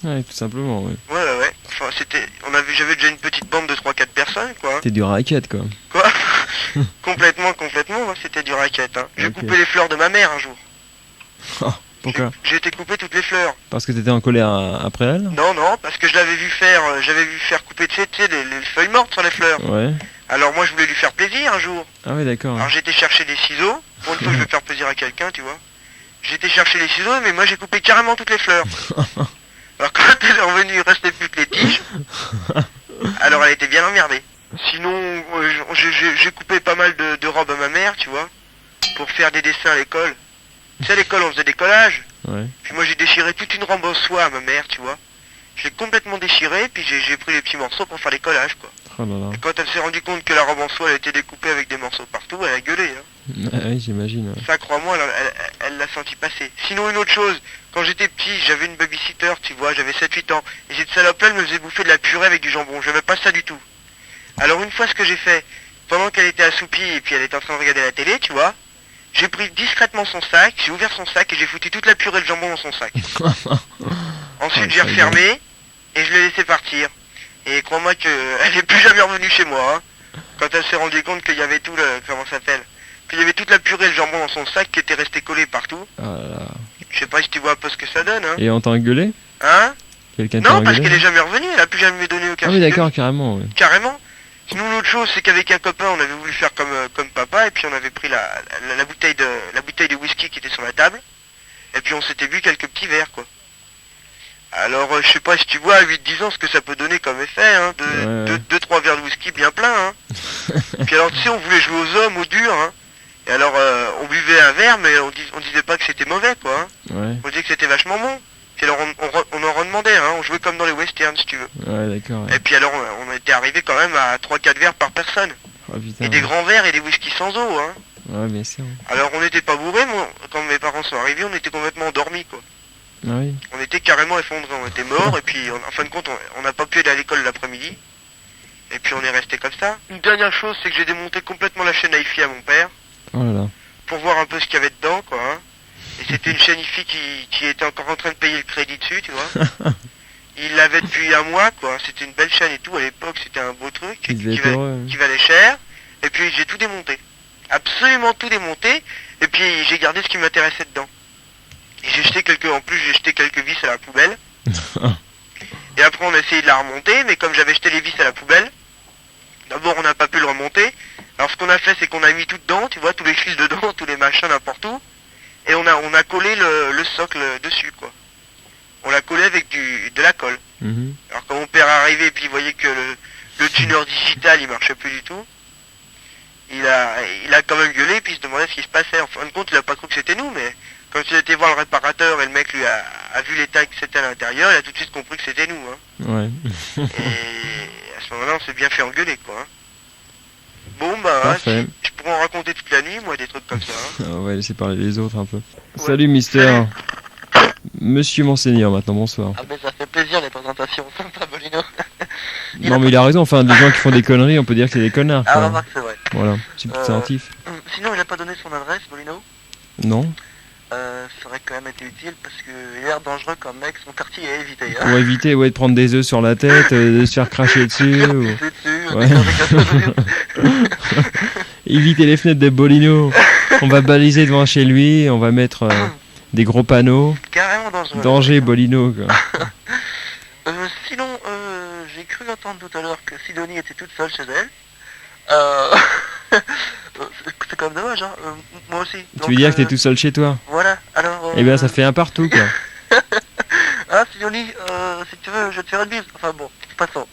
Ouais, tout simplement, ouais. Ouais. Enfin, j'avais déjà une petite bande de 3-4 personnes, quoi. T'es du racket, quoi. Quoi complètement, ouais, c'était du racket, hein. J'ai Ok. coupé les fleurs de ma mère un jour. Oh, pourquoi? J'ai été couper toutes les fleurs. Parce que t'étais en colère après elle? Non, parce que j'avais vu faire couper, tu sais, les feuilles mortes sur les fleurs. Ouais. Alors moi, je voulais lui faire plaisir un jour. Ah ouais, d'accord. Alors j'ai été chercher des ciseaux. Pour une fois, je veux faire plaisir à quelqu'un, tu vois. J'ai été chercher les ciseaux, mais moi, j'ai coupé carrément toutes les fleurs. Alors quand elle est revenue, il restait plus que les tiges. Alors elle était bien emmerdée. Sinon, j'ai coupé pas mal de robes à ma mère, tu vois, pour faire des dessins à l'école. Tu sais, à l'école, on faisait des collages. Ouais. Puis moi, j'ai déchiré toute une robe en soie à ma mère, tu vois. Je l'ai complètement déchiré, puis j'ai pris les petits morceaux pour faire les collages, quoi. Oh là là. Et quand elle s'est rendue compte que la robe en soie, elle était découpée avec des morceaux partout, elle a gueulé, hein. Ah oui, j'imagine. Ouais. Ça, crois-moi, elle l'a senti passer. Sinon, une autre chose, quand j'étais petit, j'avais une babysitter, tu vois, j'avais 7-8 ans. Et cette salope-là, elle me faisait bouffer de la purée avec du jambon. J'aimais pas ça du tout. Alors, une fois, ce que j'ai fait, pendant qu'elle était assoupie et puis elle était en train de regarder la télé, tu vois, j'ai pris discrètement son sac, j'ai ouvert son sac et j'ai foutu toute la purée et le jambon dans son sac. Ensuite, j'ai refermé et je l'ai laissé partir. Et crois-moi qu'elle n'est plus jamais revenue chez moi, hein. Quand elle s'est rendue compte qu'il y avait tout le... Comment ça s'appelle? Qu'il y avait toute la purée et le jambon dans son sac qui était resté collé partout. Ah là là. Je sais pas si tu vois un peu ce que ça donne, hein. Et on t'a engueulé? Hein? Quelqu'un t'a Non, parce engueulé? qu'elle est jamais revenue, elle a plus jamais donné aucun Ah oui, signe de d'accord, vie. carrément, ouais. Carrément. Sinon, l'autre chose, c'est qu'avec un copain, on avait voulu faire comme papa, et puis on avait pris la bouteille de whisky qui était sur la table, et puis on s'était bu quelques petits verres, quoi. Alors, je sais pas si tu vois à 8-10 ans ce que ça peut donner comme effet, hein, Ouais. 2-3 verres de whisky bien plein, hein. Puis alors, tu sais, on voulait jouer aux hommes, aux durs, hein. Et alors, on buvait un verre, mais on disait pas que c'était mauvais, quoi, hein. Ouais. On disait que c'était vachement bon. Puis alors, on en redemandait, hein. On jouait comme dans les westerns, si tu veux. Ouais, d'accord, ouais. Et puis alors, on était arrivé quand même à 3-4 verres par personne. Oh putain. Et des grands verres et des whisky sans eau, hein. Ouais, bien sûr. Alors, on n'était pas bourrés, mais quand mes parents sont arrivés, on était complètement endormis, quoi. Ah oui. On était carrément effondrés, on était morts, et puis en fin de compte, on n'a pas pu aller à l'école l'après-midi. Et puis on est resté comme ça. Une dernière chose, c'est que j'ai démonté complètement la chaîne hi-fi à mon père, Oh là là. pour voir un peu ce qu'il y avait dedans, quoi. Hein. Et c'était une chaîne hi-fi qui était encore en train de payer le crédit dessus, tu vois. Il l'avait depuis un mois, quoi. C'était une belle chaîne et tout, à l'époque, c'était un beau truc, Il devait être heureux. qui valait cher. Et puis j'ai tout démonté. Absolument tout démonté. Et puis j'ai gardé ce qui m'intéressait dedans. Et j'ai jeté quelques vis à la poubelle. Et après on a essayé de la remonter, mais comme j'avais jeté les vis à la poubelle, d'abord on n'a pas pu le remonter. Alors ce qu'on a fait, c'est qu'on a mis tout dedans, tu vois, tous les fils dedans, tous les machins n'importe où. Et on a collé le socle dessus, quoi. On l'a collé avec de la colle. Mhm. Alors quand mon père est arrivé et puis il voyait que le tuner digital il marchait plus du tout, il a quand même gueulé et puis il se demandait ce qui se passait. En fin de compte, il a pas cru que c'était nous, mais quand il a été voir le réparateur et le mec lui a vu l'état que c'était à l'intérieur, il a tout de suite compris que c'était nous. Hein. Ouais. Et à ce moment-là, on s'est bien fait engueuler, quoi. Hein. Bon, bah, Parfait. je pourrais en raconter toute la nuit, moi, des trucs comme ça. Hein. On va laisser parler les autres un peu. Ouais. Salut Mister. Salut. Monsieur Monseigneur maintenant, bonsoir. Ah, mais ça fait plaisir les présentations, sympa, Bolino. Non mais il a raison, enfin des gens qui font des conneries, on peut dire que c'est des connards. Ah, Quoi. remarque, c'est vrai. Voilà, c'est substantif. Sinon, il a pas donné son adresse, Bolino. Non. Ça aurait quand même été utile parce que il a l'air dangereux comme mec, son quartier est évité. Hein. Pour éviter de prendre des œufs sur la tête, de se faire cracher dessus. Faire ou... pisser dessus, Ouais. des Éviter les fenêtres de Bolino. On va baliser devant chez lui, on va mettre des gros panneaux. carrément dangereux. Danger Bolino quoi. Sinon, j'ai cru entendre tout à l'heure que Sidonie était toute seule chez elle. C'est quand même dommage, hein. Moi aussi. Tu veux dire que t'es tout seul chez toi? Voilà, alors... Eh ben ça fait un partout quoi. Ah, Sidonie, si tu veux, je te ferai une bise. Enfin bon, passons.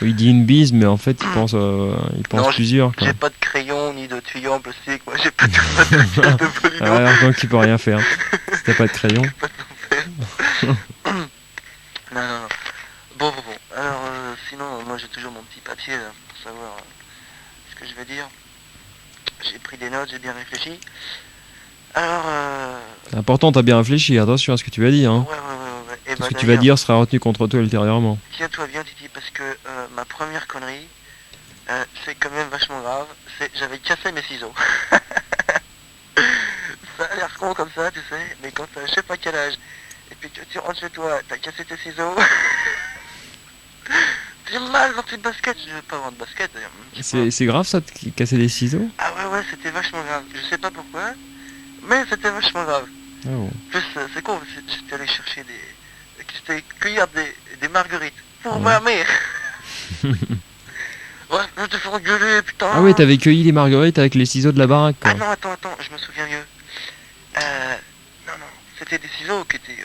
Il dit une bise mais en fait il pense Non, plusieurs quoi. J'ai pas de crayon ni de tuyau en plastique, moi j'ai pas de Bolino. Ah, alors donc tu peux rien faire. Si t'as pas de crayon. Non. Bon. Alors, sinon, moi j'ai toujours mon petit papier là, pour savoir ce que je vais dire. J'ai pris des notes, j'ai bien réfléchi. Alors, C'est important, t'as bien réfléchi, attention à ce que tu vas dire. Hein. ouais. Et Ce que tu vas dire sera retenu contre toi ultérieurement. Tiens-toi bien, Titi, parce que ma première connerie, c'est quand même vachement grave. J'avais cassé mes ciseaux. Ça a l'air con comme ça, tu sais, mais quand t'as je sais pas quel âge, et puis tu rentres chez toi, t'as cassé tes ciseaux. J'ai mal dans tes baskets, je veux pas avoir de basket d'ailleurs. C'est grave ça de casser des ciseaux? Ah ouais, c'était vachement grave. Je sais pas pourquoi, mais c'était vachement grave. Ah bon. En plus, c'est con, j'étais allé chercher j'étais cueillir des marguerites pour Ouais. ma mère. Ouais, je te fais engueuler, putain. Ah ouais, t'avais cueilli les marguerites avec les ciseaux de la baraque quoi. Ah non, attends, je me souviens mieux. Non, c'était des ciseaux qui étaient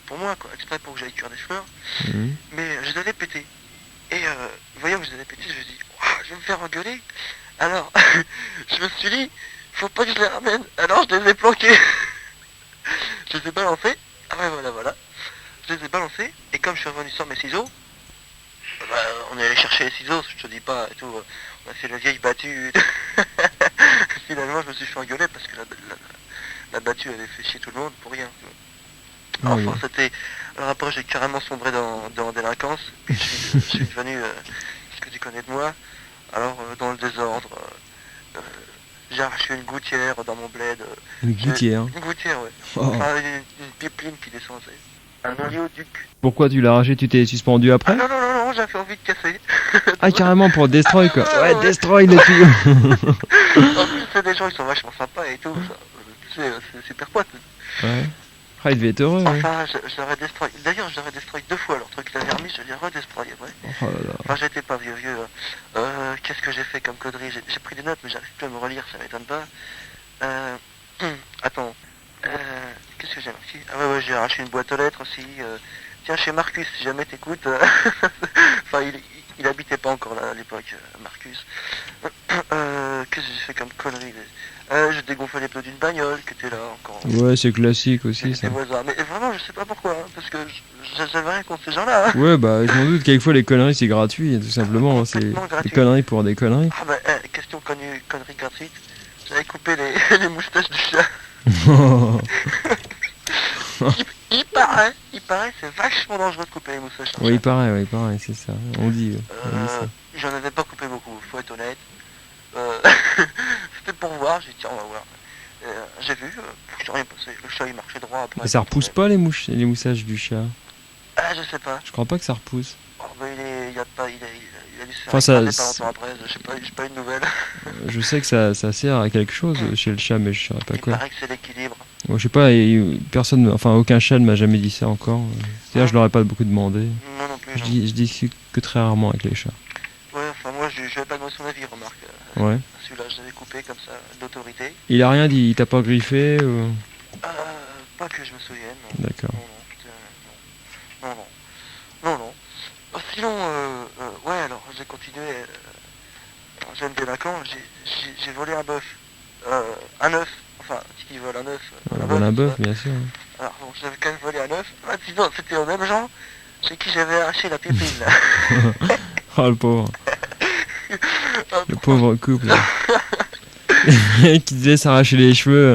pour moi, quoi, exprès pour que j'aille cuire des fleurs. Mhm. Mais je les avais pétés. Et voyant que je les avais pétés, je me suis dit, ouah, je vais me faire engueuler. Alors, je me suis dit, faut pas que je les ramène. Alors je les ai planqués. Je les ai balancés. Ah ouais, voilà. Je les ai balancés. Et comme je suis revenu sans mes ciseaux, bah, on est allé chercher les ciseaux, je te dis pas, et tout. On a fait la vieille battue. Finalement, je me suis fait engueuler parce que la battue avait fait chier tout le monde pour rien. Ah Enfin, oui. c'était... Alors après, j'ai carrément sombré dans la délinquance. Puis je suis devenu ce que tu connais de moi. Alors, dans le désordre, j'ai arraché une gouttière dans mon bled. Une gouttière. Une gouttière, ouais. Oh. Enfin, une pipeline qui descendait. Un oléoduc. Pourquoi tu l'as arraché? Tu t'es suspendu Ah après? non, j'avais envie de casser. Ah carrément pour destroy quoi. Ouais. Ouais, destroy le tuyau. En plus, c'est des gens, ils sont vachement sympas et tout. Ça. C'est super pote. Ouais. Ah, il devait être heureux. Ouais. Enfin, je l'aurais destroy. D'ailleurs, je l'aurais destroy 2 fois leur truc. Il avait remis, je l'ai redestroy, ouais. Oh là là. Enfin, j'étais pas vieux. Qu'est-ce que j'ai fait comme connerie? J'ai pris des notes, mais j'arrive plus à me relire, ça m'étonne pas. Attends. Qu'est-ce que j'ai marqué? Ah ouais, j'ai arraché une boîte aux lettres aussi. Tiens, chez Marcus, si jamais t'écoutes. Enfin, il habitait pas encore là à l'époque, Marcus. Qu'est-ce que j'ai fait comme connerie? J'ai dégonflé les pneus d'une bagnole qui était là encore. Ouais, c'est classique aussi ça. Des voisins. Mais vraiment, je sais pas pourquoi, hein, parce que j'avais rien contre ces gens-là. Hein. Ouais, bah je m'en doute, quelquefois les conneries c'est gratuit, tout simplement. C'est Complètement des gratuit. conneries pour des conneries. Ah bah, question connerie gratuite. J'avais coupé les moustaches du chat. Il part paraît, c'est vachement dangereux de couper les moustaches. Oui, il paraît, c'est ça. On dit ça. J'en avais pas coupé beaucoup, faut être honnête. C'était pour voir, j'ai dit tiens on va voir. J'ai vu, j'ai rien passé. Le chat il marchait droit après. Et ça repousse pas les moustaches du chat? Ah je sais pas. Je crois pas que ça repousse. Oh, bah, il a dû se faire Enfin, ça- écraser pas longtemps après, j'ai pas eu de nouvelles. Je sais que ça sert à quelque chose chez le chat, mais je saurais pas Il quoi. paraît que c'est l'équilibre. Moi, je sais pas, aucun chat ne m'a jamais dit ça encore. C'est-à-dire, je leur ai pas beaucoup demandé. Moi non plus. Je Non. discute que très rarement avec les chats. Ouais, enfin moi je n'avais pas demandé son avis, remarque. Ouais. Celui-là je l'avais coupé comme ça, d'autorité. Il a rien dit, il t'a pas griffé ou... Pas que je me souvienne. Non. D'accord. Non. Non. Sinon, ouais, alors j'ai continué. Alors, j'aime délinquant, j'ai volé un bœuf. Un œuf. Enfin, qui vole un œuf. On vole un bœuf, bien sûr. Alors, bon, j'avais quand même volé un œuf. Ah, sinon, c'était au même genre chez qui j'avais arraché la pépine. Oh, le pauvre. Ah, Le pauvre couple. Qui devait s'arracher les cheveux.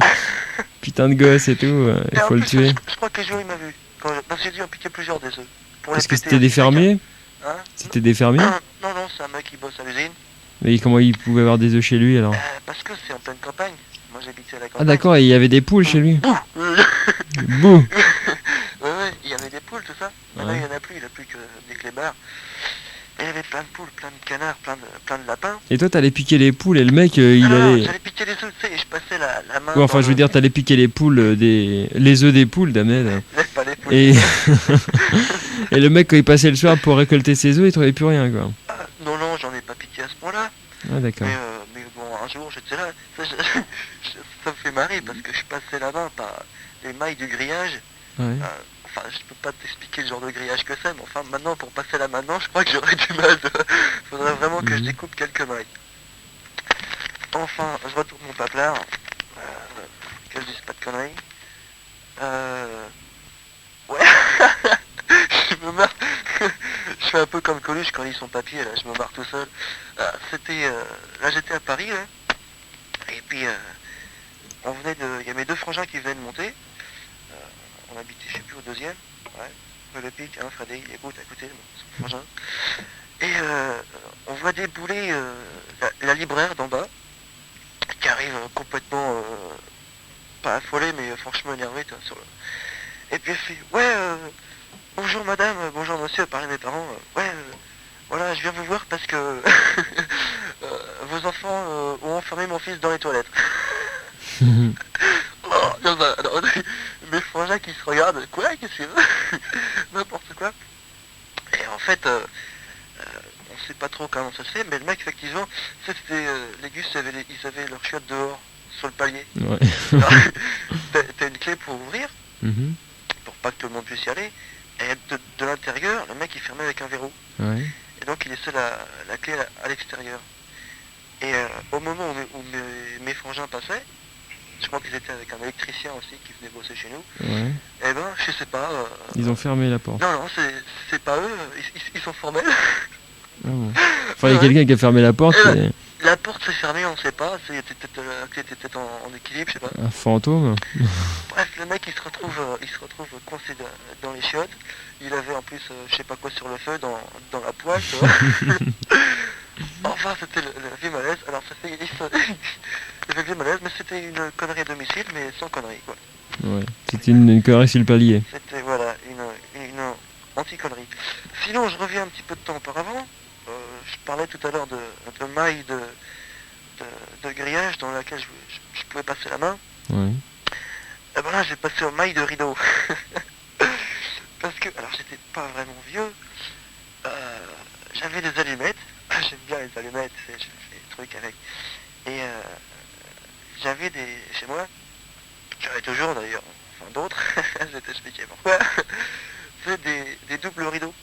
Putain de gosse et tout, il Et en faut le plus, tuer. Je crois que les jours il m'a vu. Parce que j'ai dû en piquer plusieurs des œufs. Pour Parce les que péter c'était avec des des fermiers? Hein C'était des fermiers? Non, c'est un mec qui bosse à l'usine. Mais comment il pouvait avoir des œufs chez lui alors? Parce que c'est en pleine campagne. Moi j'habitais à la campagne. Ah d'accord, et il y avait des poules chez lui. Bouh Bouh. Ouais, il y avait des poules, tout ça. Maintenant Ouais. il n'y en a plus, il n'y a plus que des clébards. Et il y avait plein de poules, plein de canards, plein de lapins. Et toi t'allais piquer les poules et le mec il Alors, allait... j'allais piquer les œufs, tu sais, et je passais la main. Ouais, enfin dans je veux dire t'allais piquer les poules les œufs des poules d'Ahmed. Laisse pas les poules. Et... et le mec quand il passait le soir pour récolter ses œufs il trouvait plus rien quoi. Ah, non, j'en ai pas piqué à ce point-là. Ah d'accord. Mais bon, un jour j'étais là. Ça me fait marrer parce que je passais la main par les mailles du grillage. Ouais. Enfin, je peux pas t'expliquer le genre de grillage que c'est, mais enfin, maintenant, pour passer là maintenant, je crois que j'aurais du mal. Faudrait vraiment que je découpe quelques mailles. Enfin, je retourne mon paplard. Que je dise pas de conneries. Ouais. Je me marre. Je fais un peu comme Coluche quand il lit son papier, là, je me marre tout seul. Là, j'étais à Paris, là. Et puis, il y a mes deux frangins qui venaient de monter. On habitait, je sais plus, au deuxième. Ouais. Le pic, hein, Freddy, il écoute à côté, son frangin. Et on voit débouler la libraire d'en bas, qui arrive complètement, pas affolée, mais franchement énervée, sur le... Et puis elle fait, ouais, bonjour madame, bonjour monsieur, parlait mes parents, ouais, voilà, je viens vous voir parce que vos enfants ont enfermé mon fils dans les toilettes. Alors, mes frangins qui se regardent, quoi, qu'est-ce que c'est? N'importe quoi. Et en fait, on sait pas trop comment ça se fait, mais le mec, effectivement, c'était, les gus, ils avaient leur chiotte dehors, sur le palier. Ouais. Alors, t'as une clé pour ouvrir, pour pas que tout le monde puisse y aller, et de l'intérieur, le mec, il fermait avec un verrou. Ouais. Et donc, il laissait la clé à l'extérieur. Et au moment où mes frangins passaient, je crois qu'ils étaient avec un électricien aussi qui venait bosser chez nous. Ouais. Eh ben, je sais pas. Ils ont fermé la porte. Non, c'est pas eux, ils sont formels. Ah bon. Enfin, il y a quelqu'un qui a fermé la porte. Et... La porte s'est fermée, on sait pas. La clé était peut-être en équilibre, je sais pas. Un fantôme. Bref, le mec il se retrouve coincé dans les chiottes. Il avait en plus, je sais pas quoi sur le feu, dans la poêle, tu vois. Enfin, c'était le vieux malaise. Alors, ça fait le vieux malaise, mais c'était une connerie à domicile, mais sans connerie, quoi. Ouais. C'était une connerie sur le palier. C'était, voilà, une anti-connerie. Sinon, je reviens un petit peu de temps auparavant. Je parlais tout à l'heure de mailles de grillage dans laquelle je pouvais passer la main. Ouais. Et ben là, j'ai passé aux mailles de rideau. Parce que, alors, j'étais pas vraiment vieux. J'avais des allumettes. J'aime bien les allumettes, je fais des trucs avec. Et j'avais chez moi, j'avais toujours d'ailleurs, enfin d'autres, je vais t'expliquer pourquoi, c'est des doubles rideaux.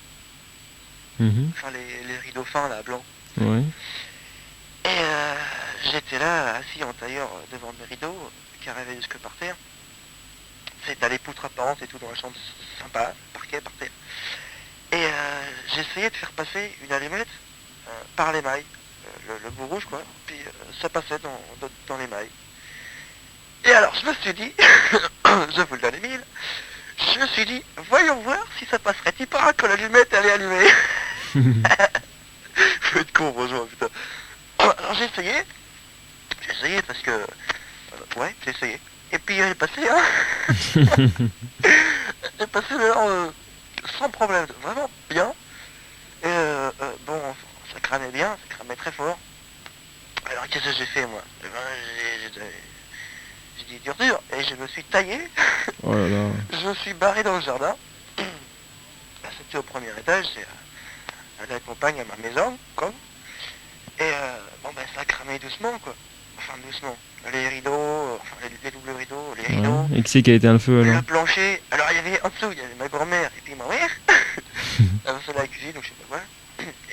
Enfin les rideaux fins là, blancs. Ouais. Et j'étais là, assis en tailleur devant mes rideaux, qui arrivaient jusque par terre. T'as les poutres apparentes et tout dans la chambre, sympa, parquet par terre. Et j'essayais de faire passer une allumette par les mailles, le bout rouge quoi, puis ça passait dans les mailles. Et alors je me suis dit, je vous le donne Émile, je me suis dit, voyons voir si ça passerait. Tu paras que l'allumette elle est allumée. Faut être con, franchement, putain. Alors j'ai essayé parce que... ouais, j'ai essayé. Et puis j'ai passé, j'ai passé l'heure sans problème, vraiment bien. Et bon, ça cramait bien, ça cramait très fort. Alors qu'est-ce que j'ai fait moi? Eh ben, j'ai dit dur et je me suis taillé. Oh là là. Je me suis barré dans le jardin. C'était au premier étage, c'est à la campagne, à ma maison, comme. Et bon ben ça cramait doucement quoi. Enfin doucement. Les rideaux, enfin les doubles rideaux, les rideaux. Ouais. Et qui c'est qui a éteint le feu alors? Le plancher. Alors il y avait en dessous, il y avait ma grand-mère et puis ma mère. Elle faisait la cuisine, donc je sais pas quoi.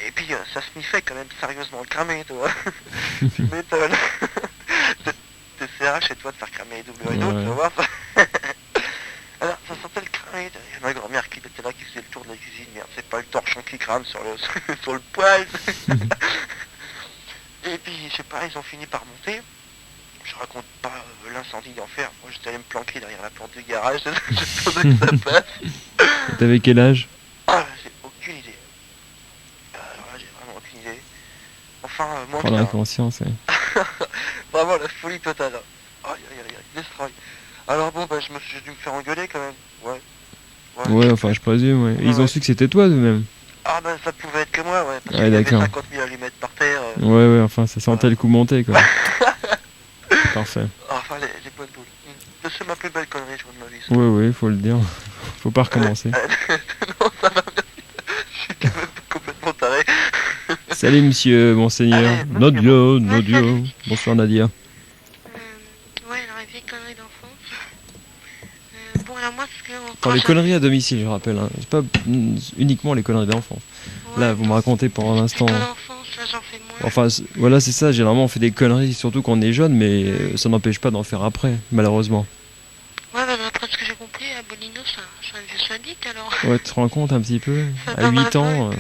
Et puis ça se sniffait quand même sérieusement le cramé, toi. Tu m'étonnes. T'essaieras chez toi de faire cramer les doubles rideaux, Ouais. tu vas voir. Alors ça sentait le cramé, il y a ma grand-mère qui était là, qui faisait le tour de la cuisine, merde, c'est pas le torchon qui crame sur le, sur le poêle. Et puis je sais pas, ils ont fini par monter. Je raconte pas l'incendie d'enfer, moi j'étais allé me planquer derrière la porte du garage, j'attendais que ça passe. T'avais quel âge? Ah, j'ai aucune idée. Alors là, j'ai vraiment aucune idée. Enfin, moi, Prendre la conscience, ouais. vraiment la folie totale. Aïe, aïe, aïe, aïe, destroy. Alors bon, bah, j'ai dû me faire engueuler quand même. Ouais. Ouais, enfin, je présume, ouais. Et ils ont su que c'était toi, de même. Ah, bah, ça pouvait être que moi, ouais. Parce Ouais, qu'il y avait d'accord. 50 000 allumettes par terre. Ouais, enfin, ça sentait le coup monter, quoi. Parfait. Enfin, les bonnes boules. C'est ma plus belle connerie, je crois, de ma vie. Ça. Ouais, faut le dire. Faut pas recommencer. Non, ça va, merci. Je suis quand même complètement taré. Salut, monsieur, monseigneur. Allez, Nadia, Nadia. Bonsoir, Nadia. Ouais, alors, les vieilles conneries d'enfance. Bon, alors moi, ce que... Enfin, les conneries à domicile, je rappelle. Hein. C'est pas uniquement les conneries d'enfants. Là, vous me racontez pendant l'instant. L'enfance, là, j'en fais moins. Enfin, voilà, c'est ça. Généralement, on fait des conneries, surtout quand on est jeune, mais ça n'empêche pas d'en faire après, malheureusement. Ouais, bah, d'après ce que j'ai compris, Bolino, c'est un vieux sadique, alors. Ouais, tu te rends compte un petit peu? Ça À donne 8 un peu, ans, ouais.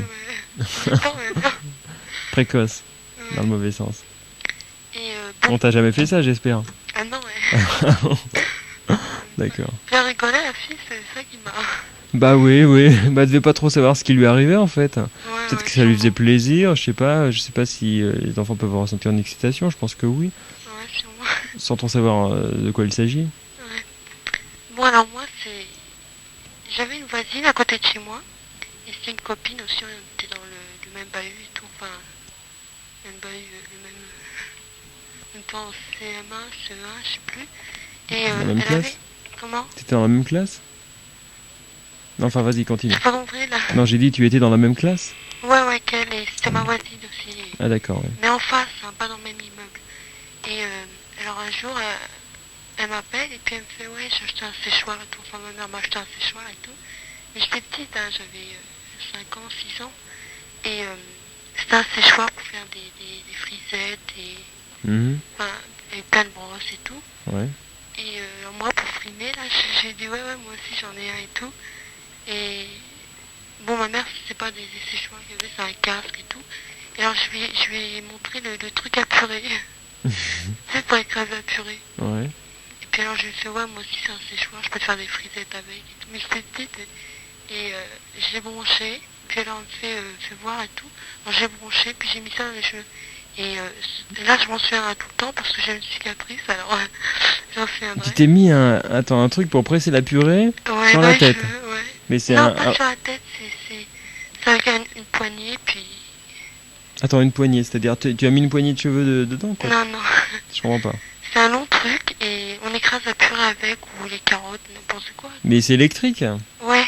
8 ans, ouais. précoce, Ouais. dans le mauvais sens. Et bon, On t'a jamais fait ça, j'espère. ah non, ouais. D'accord. Bien rigolé, la fille, c'est ça qui m'a... Bah oui, bah elle devait pas trop savoir ce qui lui arrivait en fait. Ouais, Peut-être ouais, que ça lui faisait sûrement. plaisir, je sais pas si les enfants peuvent ressentir une excitation, je pense que oui, Ouais, sûrement. sans savoir de quoi il s'agit. Ouais. Bon, alors moi, c'est... J'avais une voisine à côté de chez moi, et c'était une copine aussi, on était dans le même bahut et tout, enfin, le même bahut, le même temps en CM1, CE1, je sais plus. Et Dans la même elle classe avait... Comment? T'étais dans la même classe? Non, enfin vas-y, continue. J'ai pas compris, là. Non, j'ai dit tu étais dans la même classe? Ouais, qu'elle, et c'était ma voisine aussi. Ah d'accord, ouais. Mais en face, hein, pas dans le même immeuble. Et alors un jour, elle m'appelle et puis elle me fait ouais, j'ai acheté un séchoir et tout. Enfin, ma mère m'a acheté un séchoir et tout. Mais j'étais petite, hein, j'avais 5 ans, 6 ans. Et c'était un séchoir pour faire des frisettes et, Mhm. enfin, et plein de brosses et tout. Ouais. Et alors moi, pour frimer, là, j'ai dit ouais, moi aussi j'en ai un et tout. Et bon, ma mère, c'est pas des séchoirs qu'il y avait, c'est un casque et tout. Et alors je lui ai montré le truc à purée. C'est pour écraser la purée. Ouais. Et puis alors je lui ai fait ouais, moi aussi c'est un séchoir, je peux te faire des frisettes avec et tout. Mais j'étais petite et je l'ai branché. Puis alors elle me fait fais voir et tout. Alors j'ai branché, puis j'ai mis ça dans les cheveux. Et là je m'en souviendrai tout le temps parce que j'ai une cicatrice, alors j'en souviendrai. Tu t'es mis un truc pour presser la purée Ouais, sur dans la les tête. cheveux, ouais. Mais c'est Non, un... pas sur la tête, c'est avec une poignée, puis... Attends, une poignée, c'est-à-dire tu as mis une poignée de cheveux dedans quoi? Non, Je comprends pas. c'est un long truc et on écrase la purée avec ou les carottes, n'importe quoi. Mais c'est électrique? Ouais,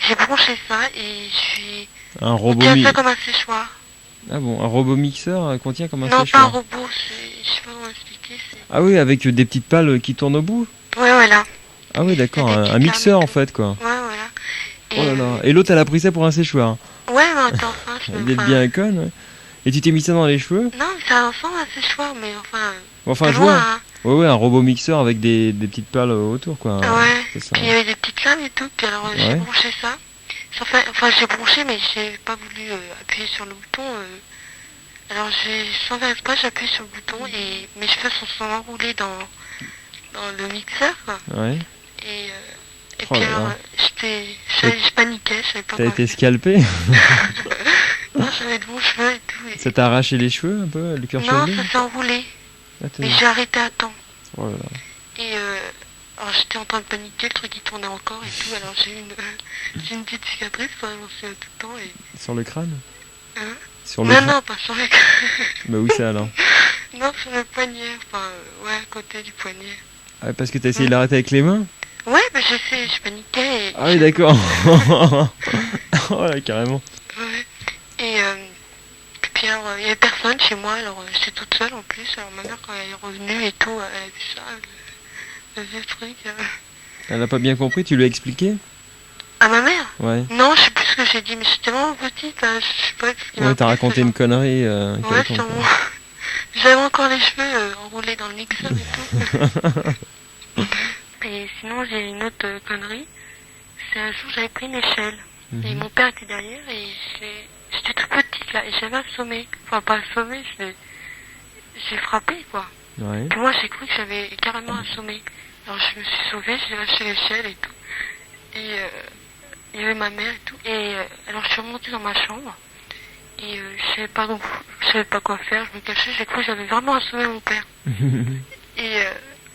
j'ai branché ça et je suis... Un On robot tient ça comme un séchoir. Ah bon, un robot mixeur contient comme un Non, pas un séchoir? robot, je sais pas comment expliquer, c'est... Ah oui, avec des petites pales qui tournent au bout? Ouais, voilà. Ah oui, d'accord, Des un petites mixeur lames et en tout. fait quoi. Ouais, voilà. Oh là là. Et l'autre elle a pris ça pour un séchoir. Ouais, mais attends, enfin, je Elle est bien conne. Ouais. Et tu t'es mis ça dans les cheveux? Non, mais ça ressemble à un séchoir, mais enfin... Enfin, de je vois. loin, hein. Ouais, un robot mixeur avec des petites pales autour quoi. Ouais, C'est ça. puis il y avait des petites lames et tout, puis alors j'ai Ouais. branché ça. Enfin, j'ai branché, mais j'ai pas voulu appuyer sur le bouton. Alors sans faire exprès, j'ai appuyé sur le bouton et mes cheveux sont enroulés dans le mixeur, quoi. Ouais. Et Et Oh puis là alors, là. je paniquais, je savais pas T'as quoi été faire. scalpé? Non, j'avais de bons cheveux et tout. Ça t'a arraché les cheveux un peu, le cuir Non, chevelu? ça s'est enroulé. Ah, Mais j'ai arrêté à temps. Oh là là. Et alors j'étais en train de paniquer, le truc il tournait encore et tout. Alors j'ai une petite cicatrice, ça j'en souviens tout le temps. Et... Sur le crâne? Hein? Sur le Non, crâne? non, pas sur le Bah où ça alors? Non, sur le poignet. Enfin, ouais, à côté du poignet. Ah, parce que t'as essayé de l'arrêter avec les mains? Ouais, mais je paniquais et... Ah oui, d'accord. Oh là, carrément. Ouais. Et puis alors, il y avait personne chez moi, alors j'étais toute seule en plus. Alors ma mère, quand elle est revenue et tout, elle a vu ça, le vieux truc. Elle a pas bien compris, tu lui as expliqué? À ma mère? Ouais. Non, je sais plus ce que j'ai dit, mais j'étais vraiment petite, là, je sais pas ce qui m'a Ouais, t'as pris, raconté ce une genre. connerie. Ouais, quelconque, sûrement. quoi. J'avais encore les cheveux enroulés dans le mixeur et tout. Et sinon, j'ai une autre connerie. C'est un jour, j'avais pris une échelle. Et mon père était derrière et j'étais toute petite là et j'avais assommé. Enfin, pas assommé, j'ai frappé quoi. Ouais. Puis moi, j'ai cru que j'avais carrément assommé. Alors je me suis sauvée, j'ai lâché l'échelle et tout. Et il y avait ma mère et tout. Et alors je suis remontée dans ma chambre. Et je savais pas quoi faire, je me cachais, j'ai cru que j'avais vraiment assommé mon père. Et